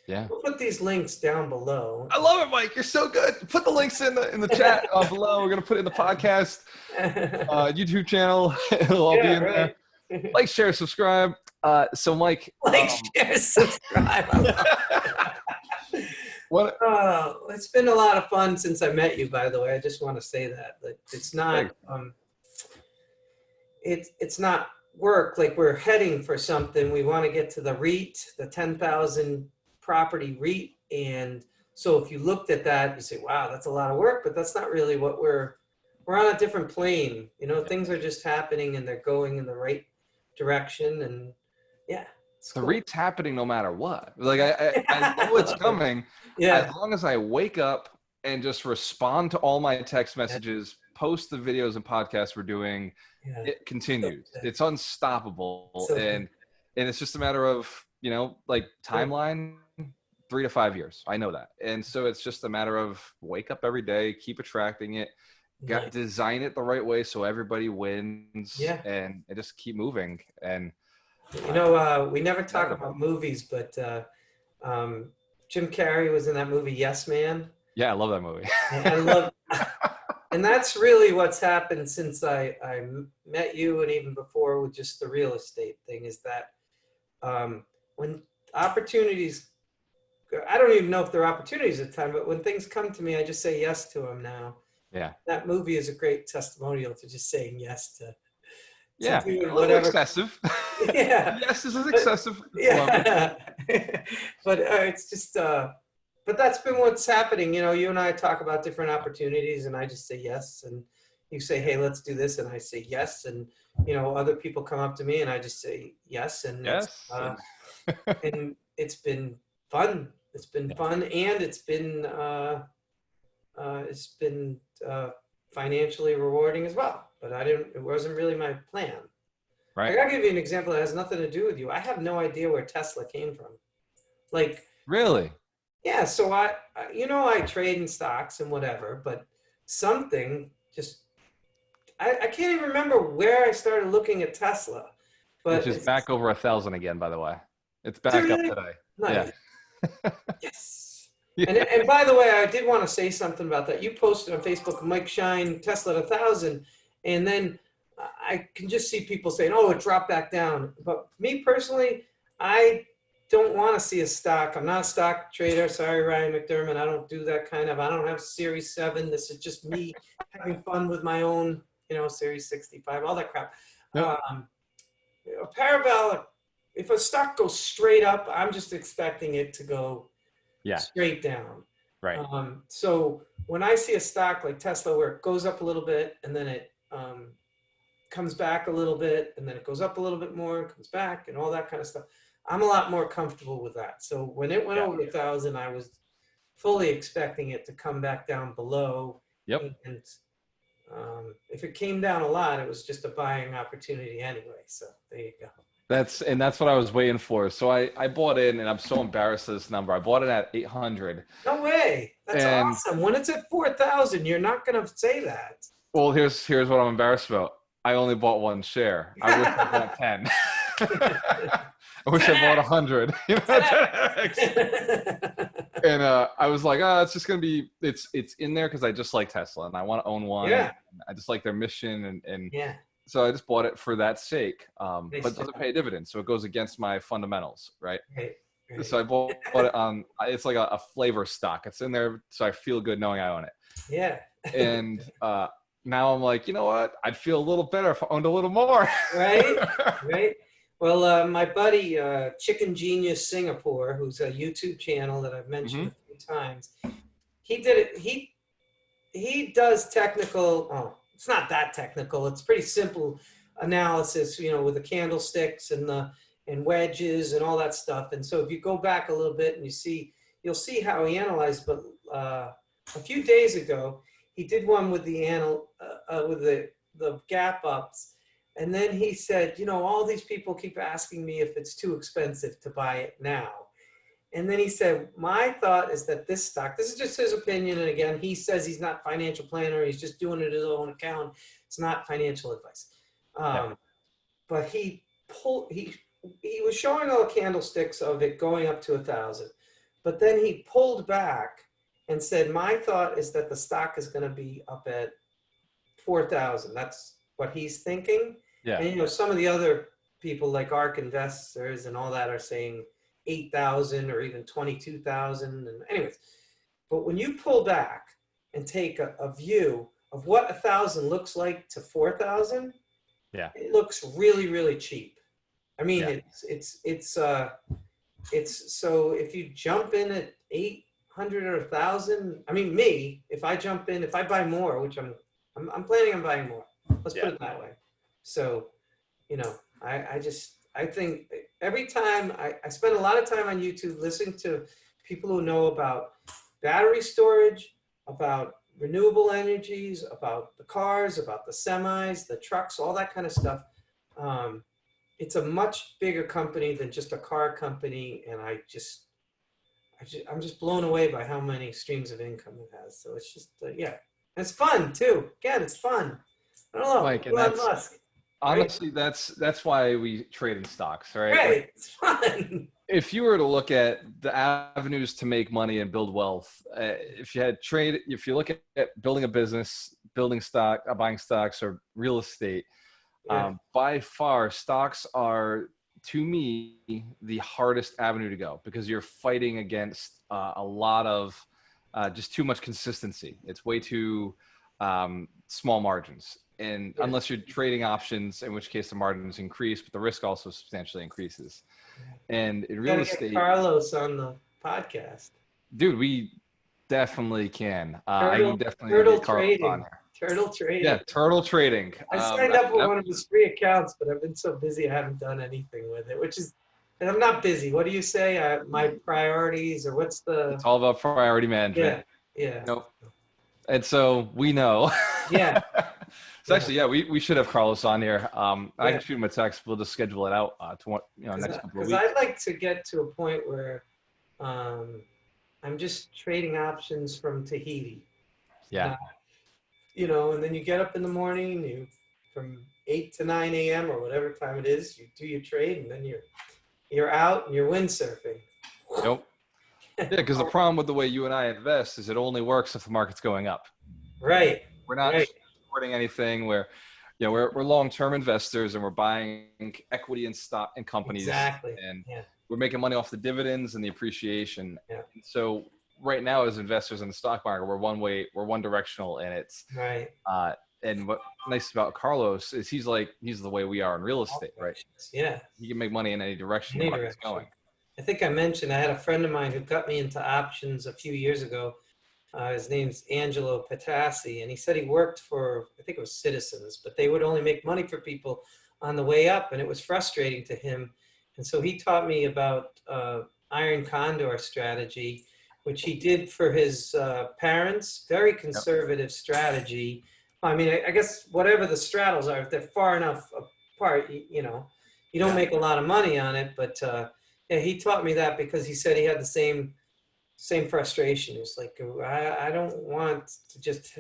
Yeah. We'll put these links down below. I love it, Mike. You're so good. Put the links in the chat below. We're gonna put it in the podcast, YouTube channel. It'll all be in there. Like, share, subscribe. So, Mike. Share, subscribe. What? It's been a lot of fun since I met you. By the way, I just want to say that it's not. It's not work. Like, we're heading for something. We want to get to the REIT, the 10,000 property REIT. And so if you looked at that, you say, wow, that's a lot of work, but that's not really what we're on a different plane. Things are just happening and they're going in the right direction. And yeah, the REIT's happening no matter what. Like I know it's coming. Yeah. As long as I wake up and just respond to all my text messages, post the videos and podcasts we're doing, it continues. It's unstoppable. And it's just a matter of, timeline, 3 to 5 years. I know that. And so it's just a matter of wake up every day, keep attracting it, design it the right way so everybody wins, and just keep moving. And we never talk about movies, but Jim Carrey was in that movie Yes Man. Yeah, I love that movie. And that's really what's happened since I met you, and even before with just the real estate thing, is that when opportunities, I don't even know if they're opportunities at the time, but when things come to me, I just say yes to them now. Yeah. That movie is a great testimonial to just saying yes to a little excessive. Yeah. Yes, this is excessive. Yeah. But it's just, but that's been what's happening. You and I talk about different opportunities, and I just say yes. And you say, hey, let's do this. And I say yes. And, other people come up to me and I just say yes. And yes. And it's been fun. It's been fun. And it's been financially rewarding as well. But it wasn't really my plan. Right. I gotta give you an example that has nothing to do with you. I have no idea where Tesla came from. Like, really? Yeah. So I trade in stocks and whatever, but something just, I can't even remember where I started looking at Tesla. But which is back over 1,000 again, by the way. It's back up today. Nice. Yeah. Yes. Yeah. And by the way, I did want to say something about that. You posted on Facebook, Mike Shine, Tesla at 1,000. And then I can just see people saying, oh, it dropped back down. But me personally, I don't want to see a stock. I'm not a stock trader. Sorry, Ryan McDermott. I don't do that I don't have Series 7. This is just me having fun with my own, Series 65, all that crap. Yep. A parabolic, if a stock goes straight up, I'm just expecting it to go straight down. Right. So when I see a stock like Tesla where it goes up a little bit and then it comes back a little bit and then it goes up a little bit more and comes back and all that kind of stuff, I'm a lot more comfortable with that. So when it went over 1,000, I was fully expecting it to come back down below. Yep. And if it came down a lot, it was just a buying opportunity anyway. So there you go. That's what I was waiting for. So I bought in, and I'm so embarrassed of this number. I bought it at 800. No way. That's awesome. When it's at 4,000, you're not going to say that. Well, here's what I'm embarrassed about. I only bought one share. I wish I bought 10. I wish I bought 100. And I was like, oh, it's just gonna be it's in there because I just like Tesla and I want to own one. Yeah. I just like their mission and yeah. So I just bought it for that sake. But it doesn't pay a dividend, so it goes against my fundamentals, right? Right. So I bought it on. It's like a flavor stock. It's in there, so I feel good knowing I own it. Yeah. And now I'm like, you know what? I'd feel a little better if I owned a little more. Right. Right. Well, my buddy, Chicken Genius Singapore, who's a YouTube channel that I've mentioned a few times, he did it. He does technical. Oh, it's not that technical. It's pretty simple analysis, with the candlesticks and wedges and all that stuff. And so if you go back a little bit and you'll see how he analyzed. But a few days ago, he did one with the gap ups. And then he said, all these people keep asking me if it's too expensive to buy it now. And then he said, my thought is that this stock, this is just his opinion. And again, he says he's not a financial planner. He's just doing it his own account. It's not financial advice. But he was showing all the candlesticks of it going up to 1,000. But then he pulled back and said, my thought is that the stock is going to be up at 4,000. That's what he's thinking. Yeah. And some of the other people like ARK investors and all that are saying 8,000 or even 22,000. And anyways, but when you pull back and take a view of what 1,000 looks like to 4,000, it looks really, really cheap. I mean, it's so if you jump in at 800 or 1,000, I mean, if I jump in, if I buy more, which I'm planning on buying more. Let's put it that way. So, I think every time I spend a lot of time on YouTube listening to people who know about battery storage, about renewable energies, about the cars, about the semis, the trucks, all that kind of stuff. It's a much bigger company than just a car company. And I'm just blown away by how many streams of income it has. So it's just, it's fun too. Again, it's fun. I don't know. Mike, and honestly, that's why we trade in stocks, right? Right. Like, it's fun. If you were to look at the avenues to make money and build wealth, if you look at building a business, buying stocks or real estate, by far stocks are, to me, the hardest avenue to go because you're fighting against a lot of just too much consistency. It's way too small margins. And unless you're trading options, in which case the margins increase, but the risk also substantially increases. And in real estate, get Carlos on the podcast. Dude, we definitely can. I can definitely get Carlos on here. Turtle trading. Yeah, turtle trading. I signed up with one of his free accounts, but I've been so busy I haven't done anything with it, and I'm not busy. What do you say? My priorities, or what's the... It's all about priority management. Yeah. Nope. And so we know. Yeah. So actually, we should have Carlos on here. I can shoot him a text. We'll just schedule it out to next couple of weeks. Because I'd like to get to a point where I'm just trading options from Tahiti. Yeah. And then you get up in the morning, from 8 to 9 a.m. or whatever time it is, you do your trade, and then you're out and you're windsurfing. Nope. Yeah, because the problem with the way you and I invest is it only works if the market's going up. Right. We're not supporting anything where, Yeah, we're long-term investors, and we're buying equity in stock in companies, Exactly. and Yeah. we're making money off the dividends and the appreciation. Yeah. And so right now, as investors in the stock market, we're one directional, and it's Right. and what nice about Carlos is he's the way we are in real All estate, right? directions. Yeah. He can make money in any direction the Any market's direction. going. I think I mentioned I had a friend of mine who got me into options a few years ago. His name's Angelo Patassi, and he said he worked for, I think it was Citizens, but they would only make money for people on the way up, and it was frustrating to him. And so he taught me about iron condor strategy, which he did for his parents. Very Yep. conservative strategy. I mean, I guess whatever the straddles are, if they're far enough apart, you know, you don't make a lot of money on it. But yeah, he taught me that because he said he had the same frustration. It's like, I don't want to just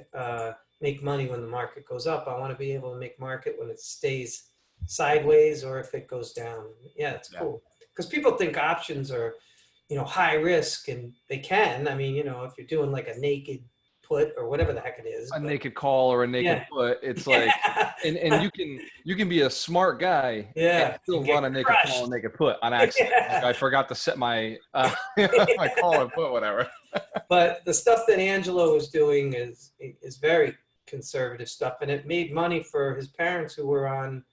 make money when the market goes up. I want to be able to make market when it stays sideways or if it goes down. Yeah, it's cool. Because people think options are, you know, high risk, and they can. I mean, you know, if you're doing like a naked put or whatever the heck it is. A But naked call or a naked yeah. put, it's like, Yeah. and you can be a smart guy and Yeah. still And get run a naked call crushed. and naked put on accident. Like Yeah. I forgot to set my my call and put, whatever. But the stuff that Angelo was doing is very conservative stuff, and it made money for his parents who were on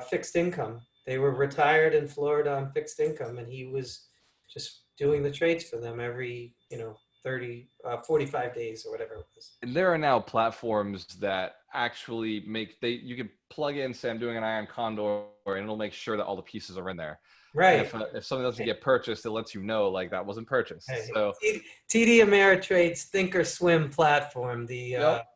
fixed income. They were retired in Florida on fixed income, and he was just doing the trades for them every, you know, 45 days or whatever it was. And there are now platforms that actually you can plug in, say I'm doing an iron condor, and it'll make sure that all the pieces are in there. And Right. if something doesn't get purchased, it lets you know like that wasn't purchased. Right. So TD Ameritrade's Thinkorswim platform, yep.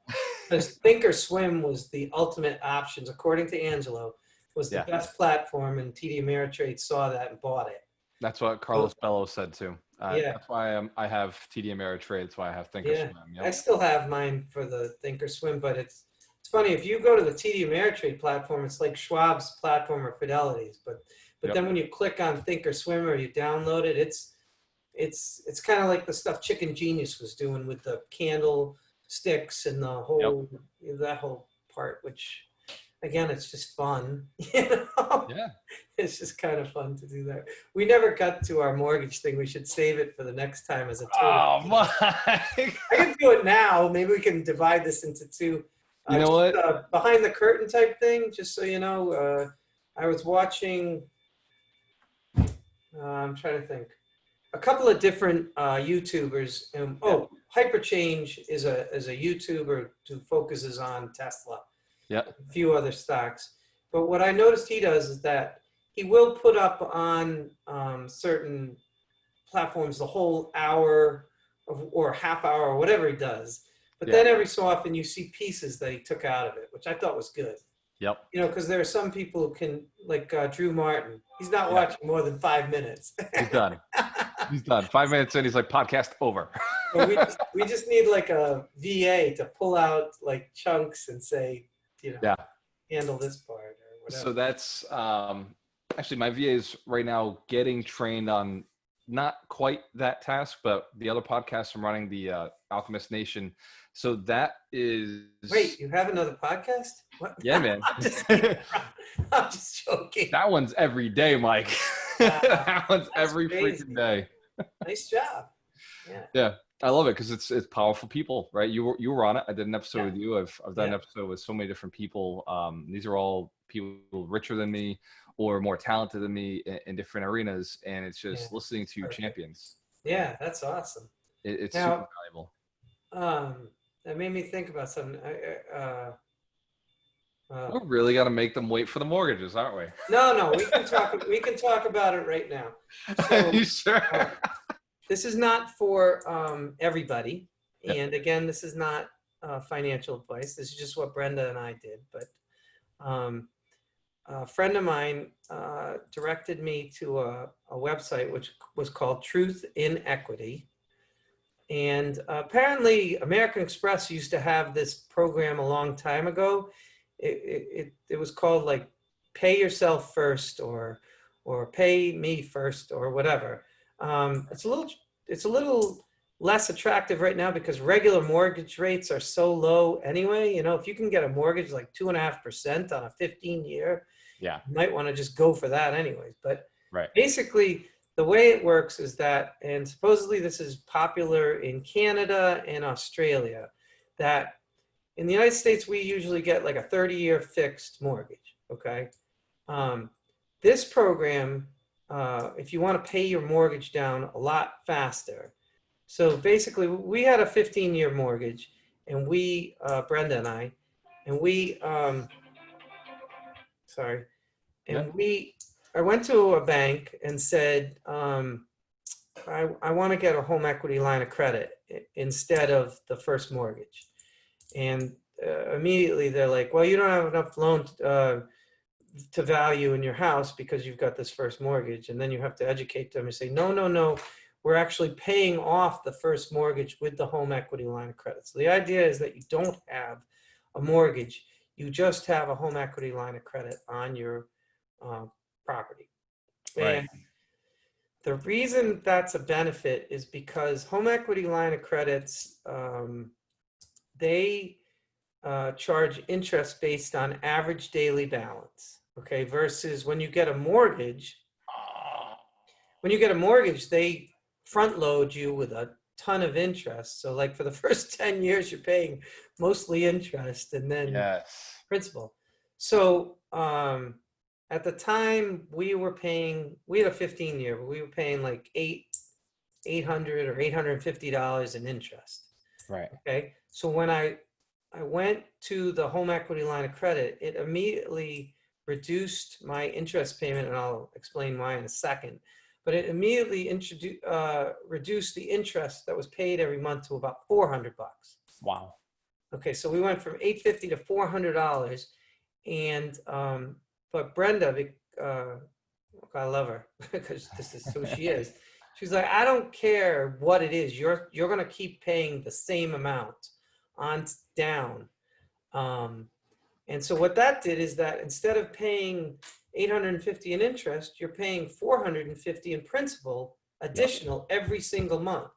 because Thinkorswim was the ultimate options, according to Angelo, was the Yeah, best platform, and TD Ameritrade saw that and bought it. that's what Carlos Bello said too. Yeah. That's why I have TD Ameritrade. That's why I have Yeah, Thinkorswim. I Yep. still have mine for the Thinkorswim, but it's funny if you go to the TD Ameritrade platform, it's like Schwab's platform or Fidelity's, but Yep. then when you click on Thinkorswim or you download it, it's kind of like the stuff Chicken Genius was doing with the candlesticks and the whole that whole part, which again, it's just fun. You know? Yeah. It's just kind of fun to do that. We never got to our mortgage thing. We should save it for the next time as a total. Oh my! I can do it now. Maybe we can divide this into two. You know what? Behind the curtain type thing, just so you know. I was watching, I'm trying to think, a couple of different YouTubers. Hyperchange is a YouTuber who focuses on Tesla. Yeah. A few other stocks. But what I noticed he does is that he will put up on certain platforms the whole hour or half hour or whatever he does. But then every so often you see pieces that he took out of it, which I thought was good. Yep. You know, because there are some people who can, like Drew Martin, he's not watching more than 5 minutes. He's done. He's done. 5 minutes in, he's like, podcast over. Well, we just need like a VA to pull out like chunks and say, you know, handle this part or whatever. So that's actually my VA is right now getting trained on not quite that task, but the other podcast I'm running, the Alchemist Nation. So that is. Wait, you have another podcast? What? Yeah, man. I'm just joking. That one's every day, Mike. That one's every crazy. freaking day. Nice job. Yeah. Yeah. I love it because it's powerful people, right? You were on it. I did an episode with you. I've done an episode with so many different people. These are all people richer than me or more talented than me in different arenas, and it's just listening to champions. Yeah, that's awesome. It's super valuable. That made me think about something. We're really got to make them wait for the mortgages, aren't we? No, we can talk. We can talk about it right now. So, you sure? This is not for everybody, and again, this is not financial advice. This is just what Brenda and I did. But a friend of mine directed me to a website which was called Truth in Equity. And apparently American Express used to have this program a long time ago. It was called like Pay Yourself First or Pay Me First or whatever. It's a little less attractive right now because regular mortgage rates are so low anyway. You know, if you can get a mortgage like 2.5% on a 15-year, Yeah. you might want to just go for that anyways. But Right. basically, the way it works is that, and supposedly this is popular in Canada and Australia, that in the United States, we usually get like a 30-year fixed mortgage, okay? Um, this program, if you want to pay your mortgage down a lot faster, so basically we had a 15-year mortgage, and we, Brenda and I, and we, sorry, Yeah. and I went to a bank and said, I want to get a home equity line of credit instead of the first mortgage. And immediately they're like, well, you don't have enough loan to value in your house because you've got this first mortgage. And then you have to educate them and say, no, no, no, we're actually paying off the first mortgage with the home equity line of credit. So the idea is that you don't have a mortgage, you just have a home equity line of credit on your property. Right. And the reason that's a benefit is because home equity line of credits, they charge interest based on average daily balance. Okay, versus when you get a mortgage, they front load you with a ton of interest. So like for the first 10 years, you're paying mostly interest and then Yes. principal. So at the time we had a 15-year, but we were paying like $800 or $850 in interest. Right. Okay, so when I went to the home equity line of credit, it immediately reduced my interest payment, and I'll explain why in a second. But it immediately reduced the interest that was paid every month to about $400. Wow. Okay, so we went from $850 to $400, and but Brenda, I love her because this is who she is. She's like, I don't care what it is. You're going to keep paying the same amount on down. And so what that did is that instead of paying $850 in interest, you're paying $450 in principal additional every single month.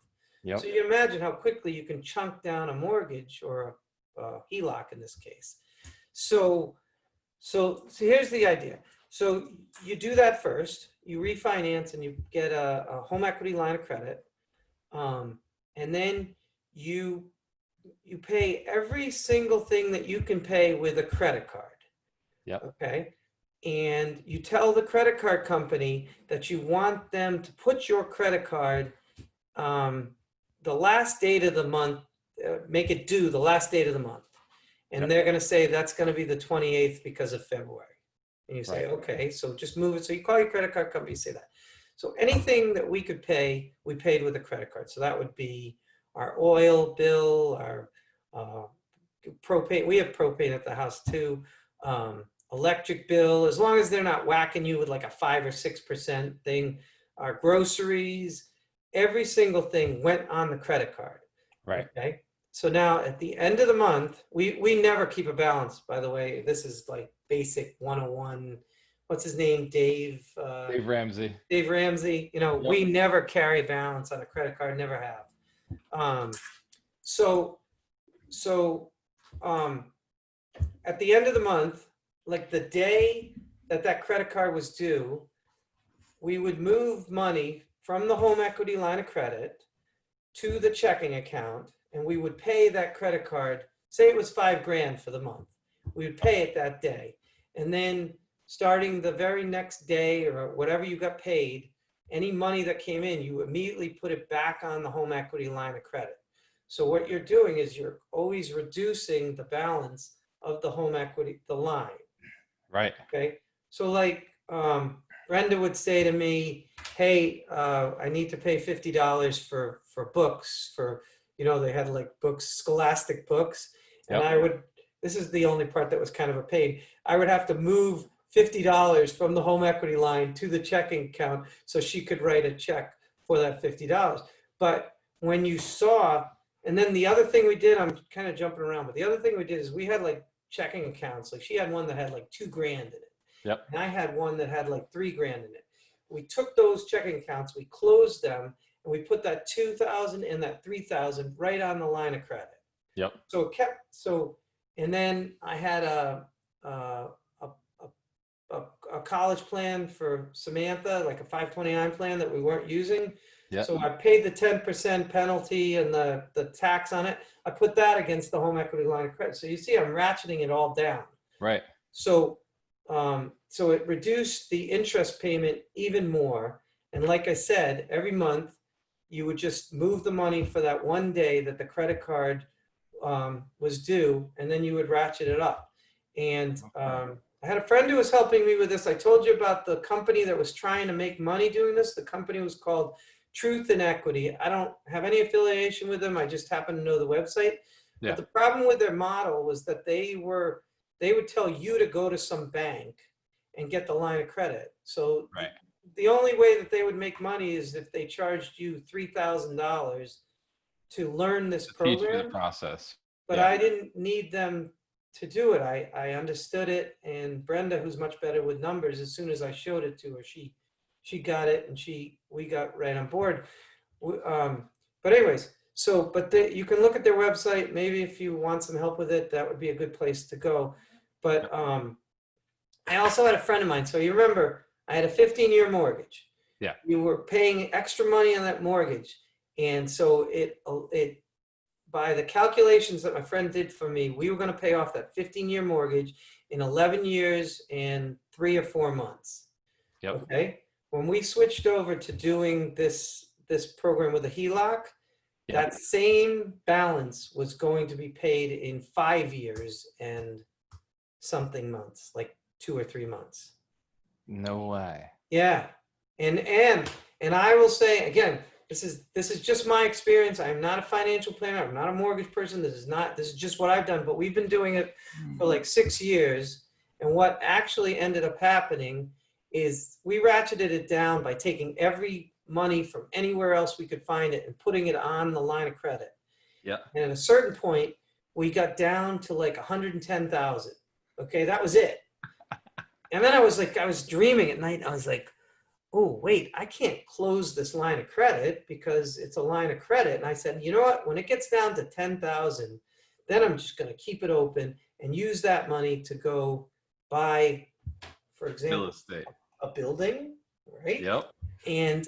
Yep. So you imagine how quickly you can chunk down a mortgage or a HELOC in this case. So here's the idea. So you do that first, you refinance and you get a home equity line of credit. And then you pay every single thing that you can pay with a credit card. Yep. Okay. And you tell the credit card company that you want them to put your credit card the last date of the month, make it due the last date of the month. And they're going to say that's going to be the 28th because of February. And you say, okay, so just move it. So you call your credit card company, say that. So anything that we could pay, we paid with a credit card. So that would be our oil bill, our propane. We have propane at the house too. Electric bill, as long as they're not whacking you with like a 5 or 6% thing. Our groceries, every single thing went on the credit card. Right. Okay. So now at the end of the month, we never keep a balance, by the way. This is like basic 101. What's his name? Dave Ramsey. Dave Ramsey. You know, Yep. we never carry balance on a credit card, never have. At the end of the month, like the day that credit card was due, we would move money from the home equity line of credit to the checking account, and we would pay that credit card. Say it was $5,000 for the month. We would pay it that day. And then starting the very next day or whatever you got paid, any money that came in, you immediately put it back on the home equity line of credit. So what you're doing is you're always reducing the balance of the home equity, the line. Right. Okay. So like Brenda would say to me, hey, I need to pay $50 for books for, you know, they had like books, scholastic books. And this is the only part that was kind of a pain. I would have to move $50 from the home equity line to the checking account so she could write a check for that $50. But when you saw, and then the other thing we did, I'm kind of jumping around, but the other thing we did is we had like checking accounts. Like she had one that had like $2,000 in it. Yep. And I had one that had like $3,000 in it. We took those checking accounts, we closed them, and we put that 2,000 and that 3,000 right on the line of credit. Yep. So it kept, and then I had a college plan for Samantha, like a 529 plan that we weren't using. Yep. So I paid the 10% penalty and the tax on it. I put that against the home equity line of credit. So you see, I'm ratcheting it all down. Right. So, so it reduced the interest payment even more. And like I said, every month you would just move the money for that one day that the credit card was due, and then you would ratchet it up. And I had a friend who was helping me with this. I told you about the company that was trying to make money doing this. The company was called Truth and Equity. I don't have any affiliation with them. I just happen to know the website. Yeah. But the problem with their model was that they would tell you to go to some bank and get the line of credit. So right. The only way that they would make money is if they charged you $3,000 to learn this program. Teach you the process. But I didn't need them to do it. I understood it, and Brenda, who's much better with numbers, as soon as I showed it to her, she got it, and we got right on board. But anyways, you can look at their website. Maybe if you want some help with it, that would be a good place to go. But I also had a friend of mine. So you remember, I had a 15-year mortgage. Yeah. You were paying extra money on that mortgage, and so it by the calculations that my friend did for me, we were going to pay off that 15-year mortgage in 11 years and 3 or 4 months. Yep. Okay. When we switched over to doing this program with a HELOC, that same balance was going to be paid in 5 years and something months, like 2 or 3 months. No way. Yeah. And I will say again, this is just my experience. I'm not a financial planner. I'm not a mortgage person. This is just what I've done, but we've been doing it for like 6 years. And what actually ended up happening is we ratcheted it down by taking every money from anywhere else we could find it and putting it on the line of credit. Yeah. And at a certain point, we got down to like 110,000. Okay. That was it. And then I was dreaming at night. I was like, oh, wait, I can't close this line of credit because it's a line of credit. And I said, you know what? When it gets down to 10,000, then I'm just going to keep it open and use that money to go buy, for example, real estate, a building, right? Yep. And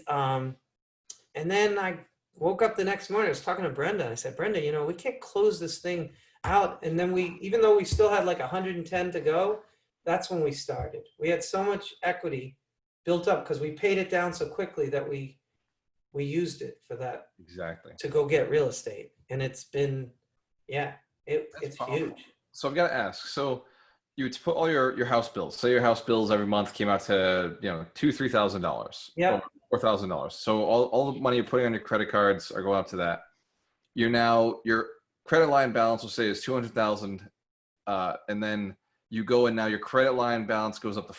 then I woke up the next morning. I was talking to Brenda. And I said, Brenda, we can't close this thing out. And then even though we still had like 110 to go, that's when we started. We had so much equity built up because we paid it down so quickly that we used it for that. Exactly. To go get real estate. And it's been, it's huge. So I've got to ask, so you would put all your house bills, say your house bills every month came out to, $2,000-$3,000. Yeah. $4,000. So all the money you're putting on your credit cards are going up to that. Your credit line balance will say is 200,000. And then you go and now your credit line balance goes up to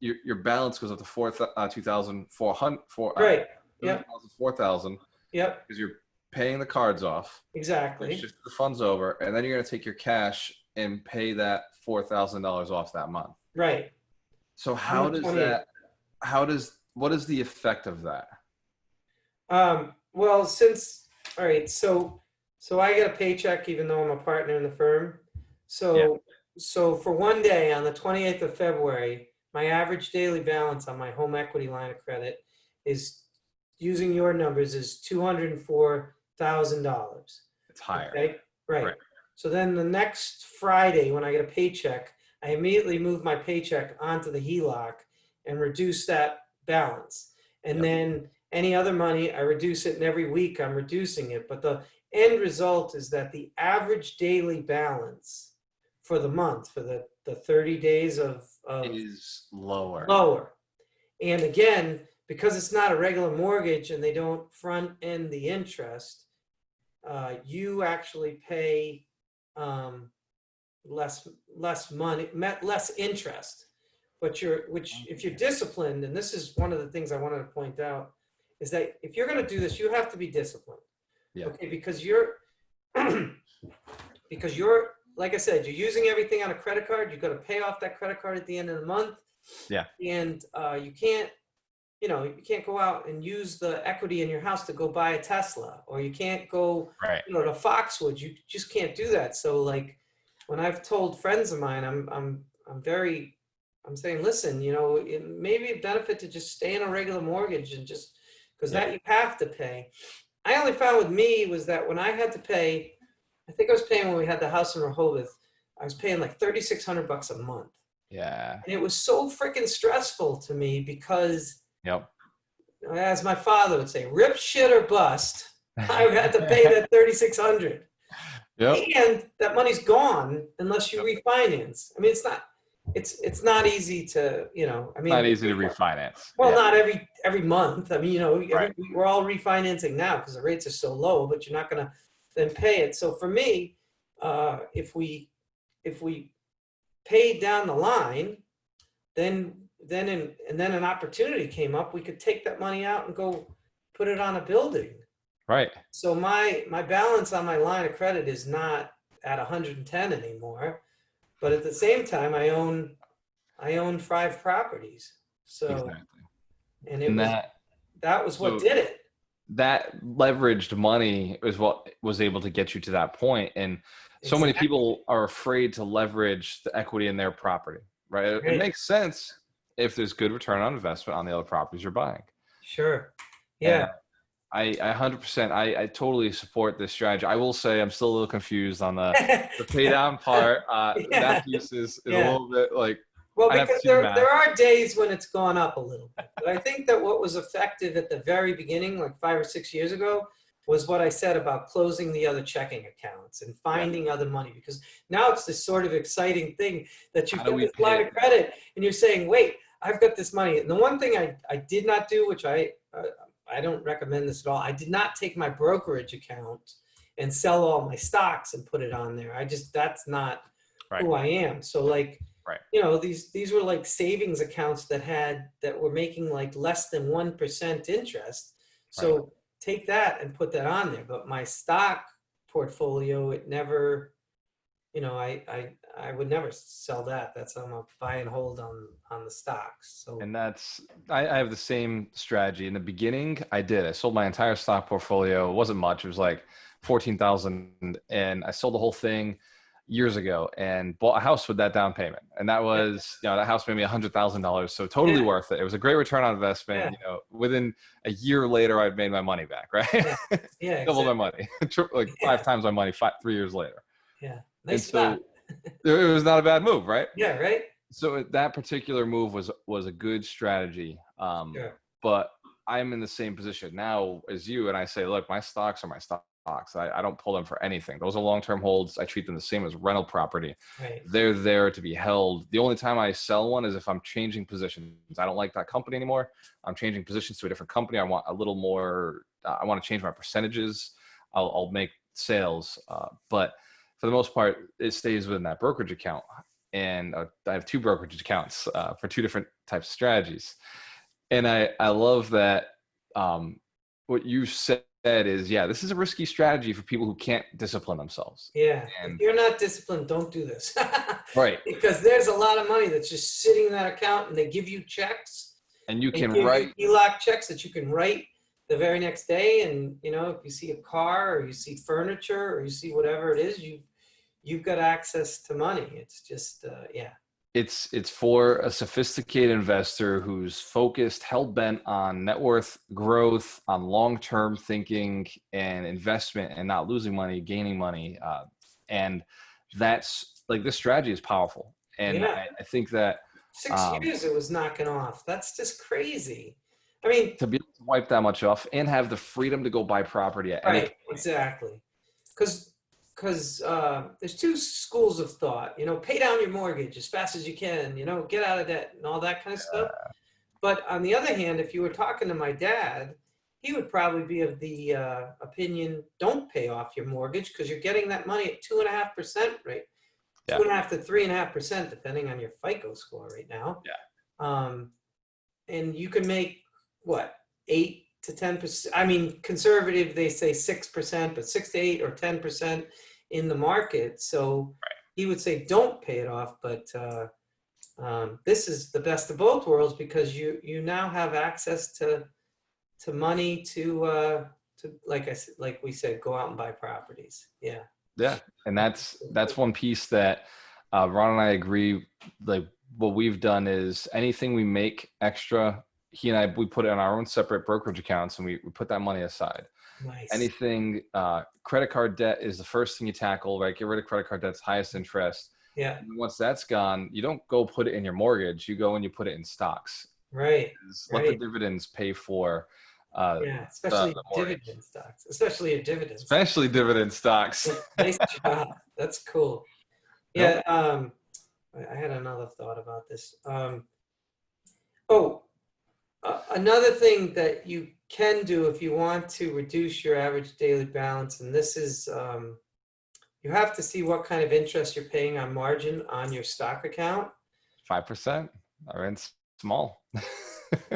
your balance goes up to 2,400. Right. Yep. 4,000. Yep. Because you're paying the cards off. Exactly. Shift the funds over, and then you're going to take your cash and pay that $4,000 off that month. Right. So what is the effect of that? Well, all right, so I get a paycheck even though I'm a partner in the firm. So for one day on the 28th of February, my average daily balance on my home equity line of credit is, using your numbers, is $204,000. It's higher. Okay? Right. So then the next Friday when I get a paycheck, I immediately move my paycheck onto the HELOC and reduce that balance. And then any other money, I reduce it, and every week I'm reducing it. But the end result is that the average daily balance for the month, for the 30 days of is lower. And again, because it's not a regular mortgage and they don't front end the interest, you actually pay less money, less interest. But if you're disciplined, and this is one of the things I wanted to point out, is that if you're going to do this, you have to be disciplined. Yeah. Okay, because you're like I said, you're using everything on a credit card. You've got to pay off that credit card at the end of the month. Yeah. And you can't, you can't go out and use the equity in your house to go buy a Tesla, or you can't go, Right. to Foxwoods. You just can't do that. So like when I've told friends of mine, I'm saying, listen, it may be a benefit to just stay in a regular mortgage and just because Yeah. that you have to pay. I only found with me was that when I had to pay, I think I was paying when we had the house in Rehoboth, I was paying like $3,600 a month. Yeah. And it was so freaking stressful to me because, Yep. as my father would say, rip, shit, or bust. I had to pay that $3,600, Yep. and that money's gone unless you Yep. refinance. I mean, it's not easy to, I mean, Not easy to refinance. well, Yeah. not every month. I mean, Right. we're all refinancing now because the rates are so low, but you're not going to then pay it. So for me, if we paid down the line, then an opportunity came up, we could take that money out and go put it on a building. Right. So my balance on my line of credit is not at 110 anymore, but at the same time, I own 5 properties. So, Exactly. and And that was what so did it. that leveraged money is what was able to get you to that point. And so many Exactly. people are afraid to leverage the equity in their property, right? It Right. makes sense if there's good return on investment on the other properties you're buying. Sure. And Yeah. I 100%, I totally support this strategy. I will say I'm still a little confused on the pay down part. Yeah. That piece is a Yeah. little bit like, Well, I'd have to because see the there math. are days when it's gone up a little bit. But I think that what was effective at the very beginning, like 5 or 6 years ago, was what I said about closing the other checking accounts and Yeah. finding other money. Because now it's this sort of exciting thing that How you've do got we this pay line it of down? credit and you're saying, wait, I've got this money. And the one thing I did not do, which I don't recommend this at all, I did not take my brokerage account and sell all my stocks and put it on there. That's not Right. who I am. So like, Right. these were like savings accounts that were making like less than 1% interest. Right. So take that and put that on there. But my stock portfolio, it never, I would never sell that. That's I'm a buy and hold on the stocks. So And I have the same strategy. In the beginning, I sold my entire stock portfolio. It wasn't much. It was like 14,000, and I sold the whole thing years ago and bought a house with that down payment. And that was, that house made me $100,000. So totally yeah, worth it. It was a great return on investment. yeah, Within a year later, I'd made my money back, right? yeah, yeah, Double my exactly. money, like Yeah, 5 times my money, 3 years later. yeah. And Nice job. so it was not a bad move, right? Yeah, right. So that particular move was a good strategy. Sure. But I'm in the same position now as you. And I say, look, my stocks are my stocks. I don't pull them for anything. Those are long-term holds. I treat them the same as rental property. Right. They're there to be held. The only time I sell one is if I'm changing positions. I don't like that company anymore. I'm changing positions to a different company. I want a little more, I want to change my percentages. I'll make sales. But for the most part, it stays within that brokerage account. And I have 2 brokerage accounts for 2 different types of strategies. And I love that what you said is, this is a risky strategy for people who can't discipline themselves. Yeah. If And you're not disciplined, don't do this. right. Because there's a lot of money that's just sitting in that account and they give you checks. And you They can give write. you HELOC checks that you can write the very next day. And, if you see a car or you see furniture or you see whatever it is, you've got access to money. It's just, It's for a sophisticated investor who's focused, hell-bent on net worth growth, on long-term thinking and investment, and not losing money, gaining money. And that's like, this strategy is powerful. And Yeah. I think that 6 years it was knocking off. That's just crazy. I mean, to be able to wipe that much off and have the freedom to go buy property at any right, point. exactly. Because there's 2 schools of thought. Pay down your mortgage as fast as you can. Get out of debt and all that kind of stuff. But on the other hand, if you were talking to my dad, he would probably be of the opinion: don't pay off your mortgage because you're getting that money at 2.5% rate, Yeah. 2.5 to 3.5%, depending on your FICO score right now. Yeah. And you can make what, 8 to 10%. I mean, conservative, they say 6%, but 6 to 8 or 10% in the market. So he would say, don't pay it off. But this is the best of both worlds because you now have access to money to like we said, go out and buy properties. Yeah. Yeah, and that's one piece that Ron and I agree. Like what we've done is anything we make extra, he and I, we put it in our own separate brokerage accounts, and we put that money aside. Nice. Anything, credit card debt is the first thing you tackle, right? Get rid of credit card debt's highest interest. Yeah. And once that's gone, you don't go put it in your mortgage. You go and you put it in stocks. Right. Let the Right. dividends pay for Yeah. Especially the mortgage. dividend stocks, especially a dividend stock. Especially dividend stocks. Nice job. That's cool. Yep. Yeah. I had another thought about this. Oh, another thing that you can do if you want to reduce your average daily balance, and this is, you have to see what kind of interest you're paying on margin on your stock account. 5%. Or it's small.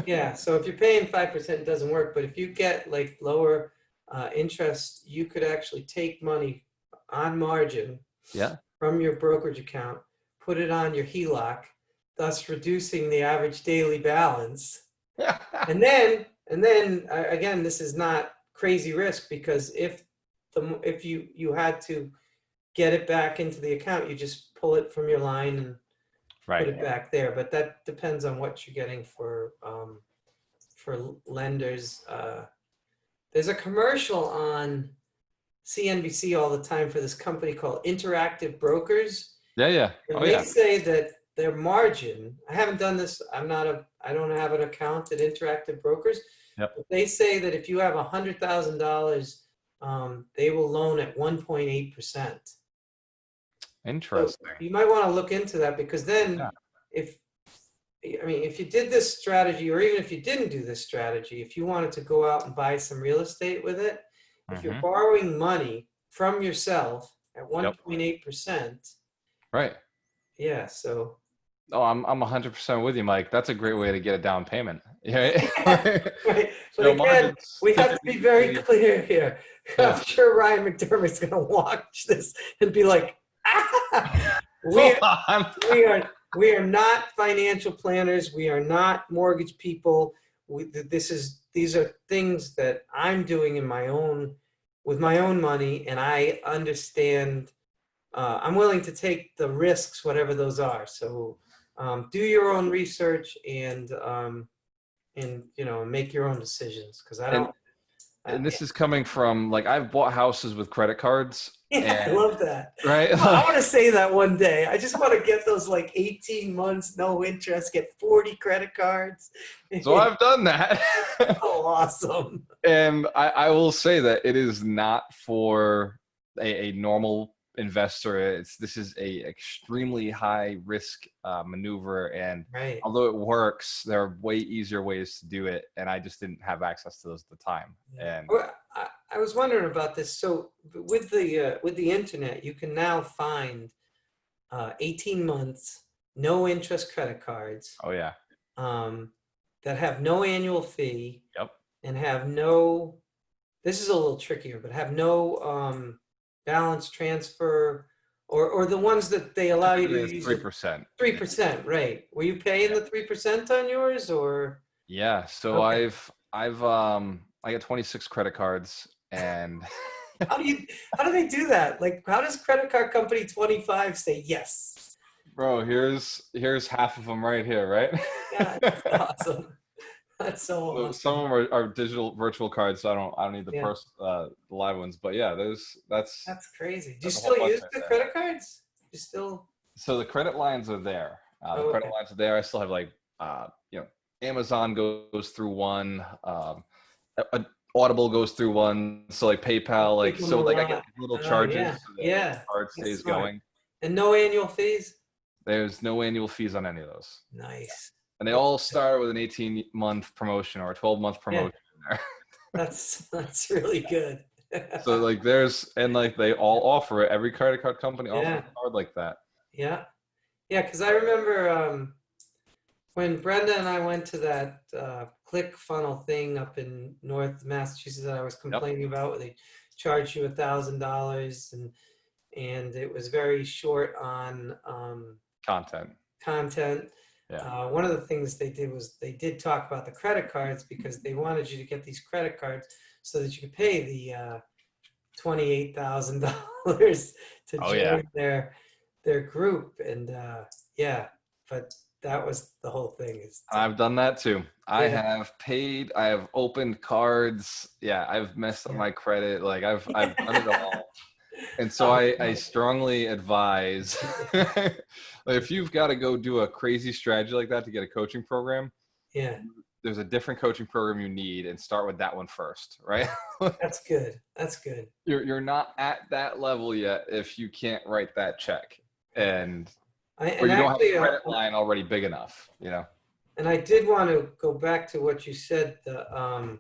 Yeah, so if you're paying 5%, it doesn't work. But if you get like lower interest, you could actually take money on margin Yeah. from your brokerage account, put it on your HELOC, thus reducing the average daily balance. And then again, this is not crazy risk because if you had to get it back into the account, you just pull it from your line and Right. put it back there. But that depends on what you're getting for lenders. There's a commercial on CNBC all the time for this company called Interactive Brokers. Yeah. And they say that their margin, I haven't done this, I don't have an account at Interactive Brokers. Yep. But they say that if you have $100,000, they will loan at 1.8%. Interesting. So you might want to look into that because then if you did this strategy, or even if you didn't do this strategy, if you wanted to go out and buy some real estate with it, if you're borrowing money from yourself at 1.8%. Right. Yeah. So. Oh, I'm 100% with you, Mike. That's a great way to get a down payment. Yeah. Right. But again, we have to be very clear here. I'm sure Ryan McDermott's going to watch this and be like, we are not financial planners. We are not mortgage people. These are things that I'm doing with my own money, and I understand. I'm willing to take the risks, whatever those are. So do your own research and make your own decisions, because I don't. And this is coming from, like, I've bought houses with credit cards. Yeah, I love that. Right? I want to say that one day. I just want to get those like 18 months, no interest, get 40 credit cards. So I've done that. Oh, awesome. And I will say that it is not for a normal investor. This is a extremely high risk maneuver, and although it works, there are way easier ways to do it, and I just didn't have access to those at the time. And well, I was wondering about this. So with the internet, you can now find 18 months no interest credit cards. Oh yeah. That have no annual fee. Yep. And have no. This is a little trickier, but have no balance transfer, or the ones that they allow you to use 3%. 3%, right? Were you paying the 3% on yours, or? Yeah. So Okay. I got 26 credit cards, and how do they do that? Like, how does credit card company 25 say yes? Bro, here's half of them right here, right? Yeah, that's awesome. That's so awesome. Some of them are digital virtual cards, so I don't need the live ones. But yeah, that's crazy. Do you still use the credit cards? You still? So the credit lines are there. The credit lines are there. I still have, like, Amazon goes through one, Audible goes through one. So like PayPal, like I get little charges. So the card stays going. And no annual fees? There's no annual fees on any of those. Nice. And they all start with an 18-month promotion or a 12-month promotion there. That's really good. So like they all offer it. Every credit card company offers a card like that. Yeah. Yeah, because I remember when Brenda and I went to that ClickFunnels thing up in North Massachusetts that I was complaining about, where they charged you $1,000 and it was very short on content. content. Yeah. One of the things they did was they did talk about the credit cards because they wanted you to get these credit cards so that you could pay the $28,000 to Oh yeah. join their group. And yeah, but that was the whole thing. Is I've done that too. I yeah, have paid, I have opened cards. Yeah, I've messed up yeah. my credit. Like I've done it all. And so I strongly advise like if you've got to go do a crazy strategy like that to get a coaching program, Yeah, there's a different coaching program you need and start with that one first, right? that's good. That's good. You're not at that level yet if you can't write that check and or And you don't have actually, a credit line already big enough, you know. and I did want to go back to what you said. I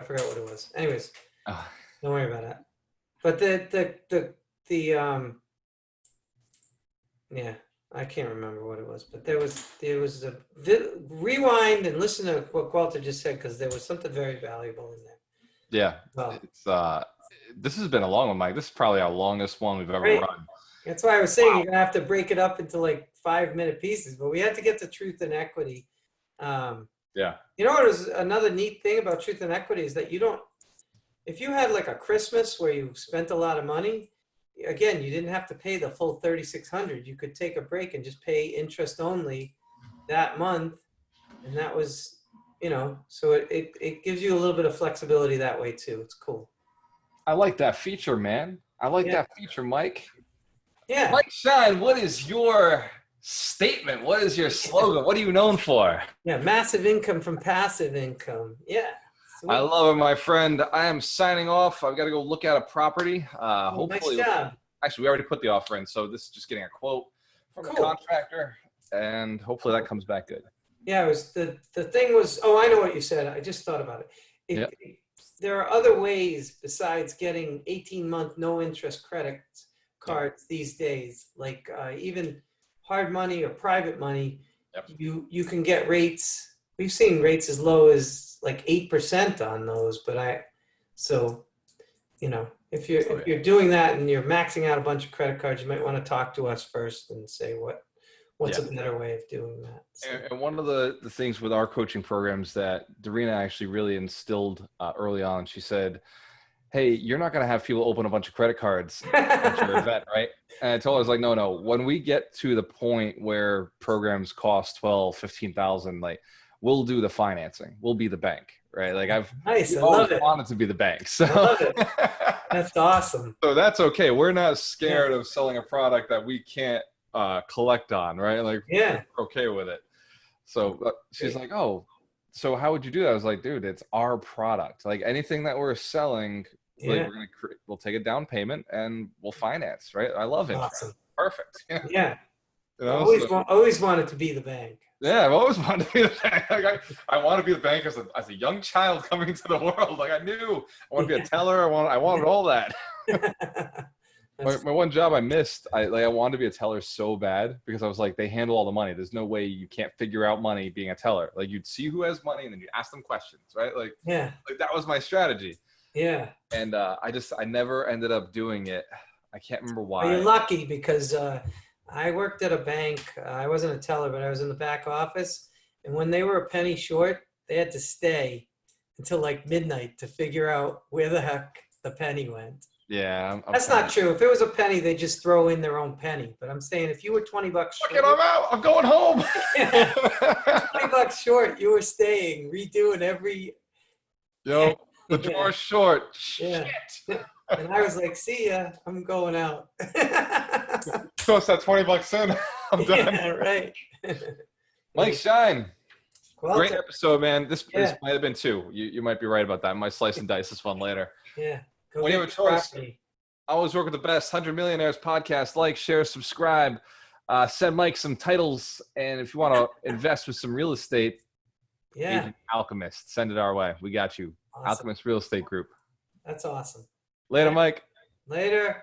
forgot what it was. Anyways, don't worry about that. But yeah, I can't remember what it was. But there was a rewind and listen to what Gualter just said because there was something very valuable in there. Yeah, Well, it's this has been a long one, Mike. This is probably our longest one we've ever right. run. That's why I was saying you're gonna have to break it up into like 5-minute pieces. But we had to get to truth and equity. Yeah. You know what is another neat thing about truth and equity is that you don't. If you had like a Christmas where you spent a lot of money, again, you didn't have to pay the full $3,600. You could take a break and just pay interest only that month, and that was, so it gives you a little bit of flexibility that way too. It's cool. I like that feature, man. I like Yeah. that feature, Mike. Yeah. Mike Shine, what is your statement? What is your slogan? What are you known for? Yeah, massive income from passive income. Yeah. Sweet. I love it, my friend. I am signing off. I've got to go look at a property. Well, Hopefully, nice job. actually, we already put the offer in, so this is just getting a quote from the contractor, and hopefully that comes back good. Yeah, it was the thing was, I know what you said. I just thought about it. There are other ways besides getting 18-month no interest credit cards these days, like even hard money or private money. Yep. You can get rates. We've seen rates as low as like 8% on those, but if you're doing that and you're maxing out a bunch of credit cards, you might want to talk to us first and say what's a better way of doing that. So. And one of the things with our coaching programs that Darina actually really instilled early on, she said, hey, you're not going to have people open a bunch of credit cards at your event, right? And I told her, I was like, no, when we get to the point where programs cost 12, 15,000, like we'll do the financing. We'll be the bank, right? Like I've always wanted to be the bank. So I love it. That's awesome. So that's okay. We're not scared of selling a product that we can't collect on, right? Like we're okay with it. So she's like, oh, so how would you do that? I was like, dude, it's our product. Like anything that we're selling, like we'll take a down payment and we'll finance, right? I love it. Awesome. Perfect. Yeah. You know, always wanted to be the bank. Yeah, I've always wanted to be the bank. Like I want to be the bank as a young child coming into the world. Like I knew I want to be a teller. I wanted all that. My one job I missed. I wanted to be a teller so bad because I was like, they handle all the money. There's no way you can't figure out money being a teller. Like you'd see who has money and then you ask them questions, right? Like that was my strategy. Yeah. And I never ended up doing it. I can't remember why. Well, you're lucky because I worked at a bank. I wasn't a teller, but I was in the back office. And when they were a penny short, they had to stay until like midnight to figure out where the heck the penny went. Yeah. That's not true. If it was a penny, they just throw in their own penny. But I'm saying if you were $20 short. Fuck it, I'm out. I'm going home. $20 short, you were staying, redoing every. Yo, the drawer's short. Yeah. Shit. And I was like, see ya, I'm going out. Toss that $20 in. I'm done. Yeah, right. Mike Shine. Gualter. Great episode, man. This might have been 2. You might be right about that. I might slice and dice this one later. Yeah. When you have a choice, always work with the best. 100 Millionaires podcast. Like, share, subscribe. Send Mike some titles. And if you want to invest with some real estate, Agent Alchemist, send it our way. We got you. Awesome. Alchemist Real Estate Group. That's awesome. Later, Mike. Later.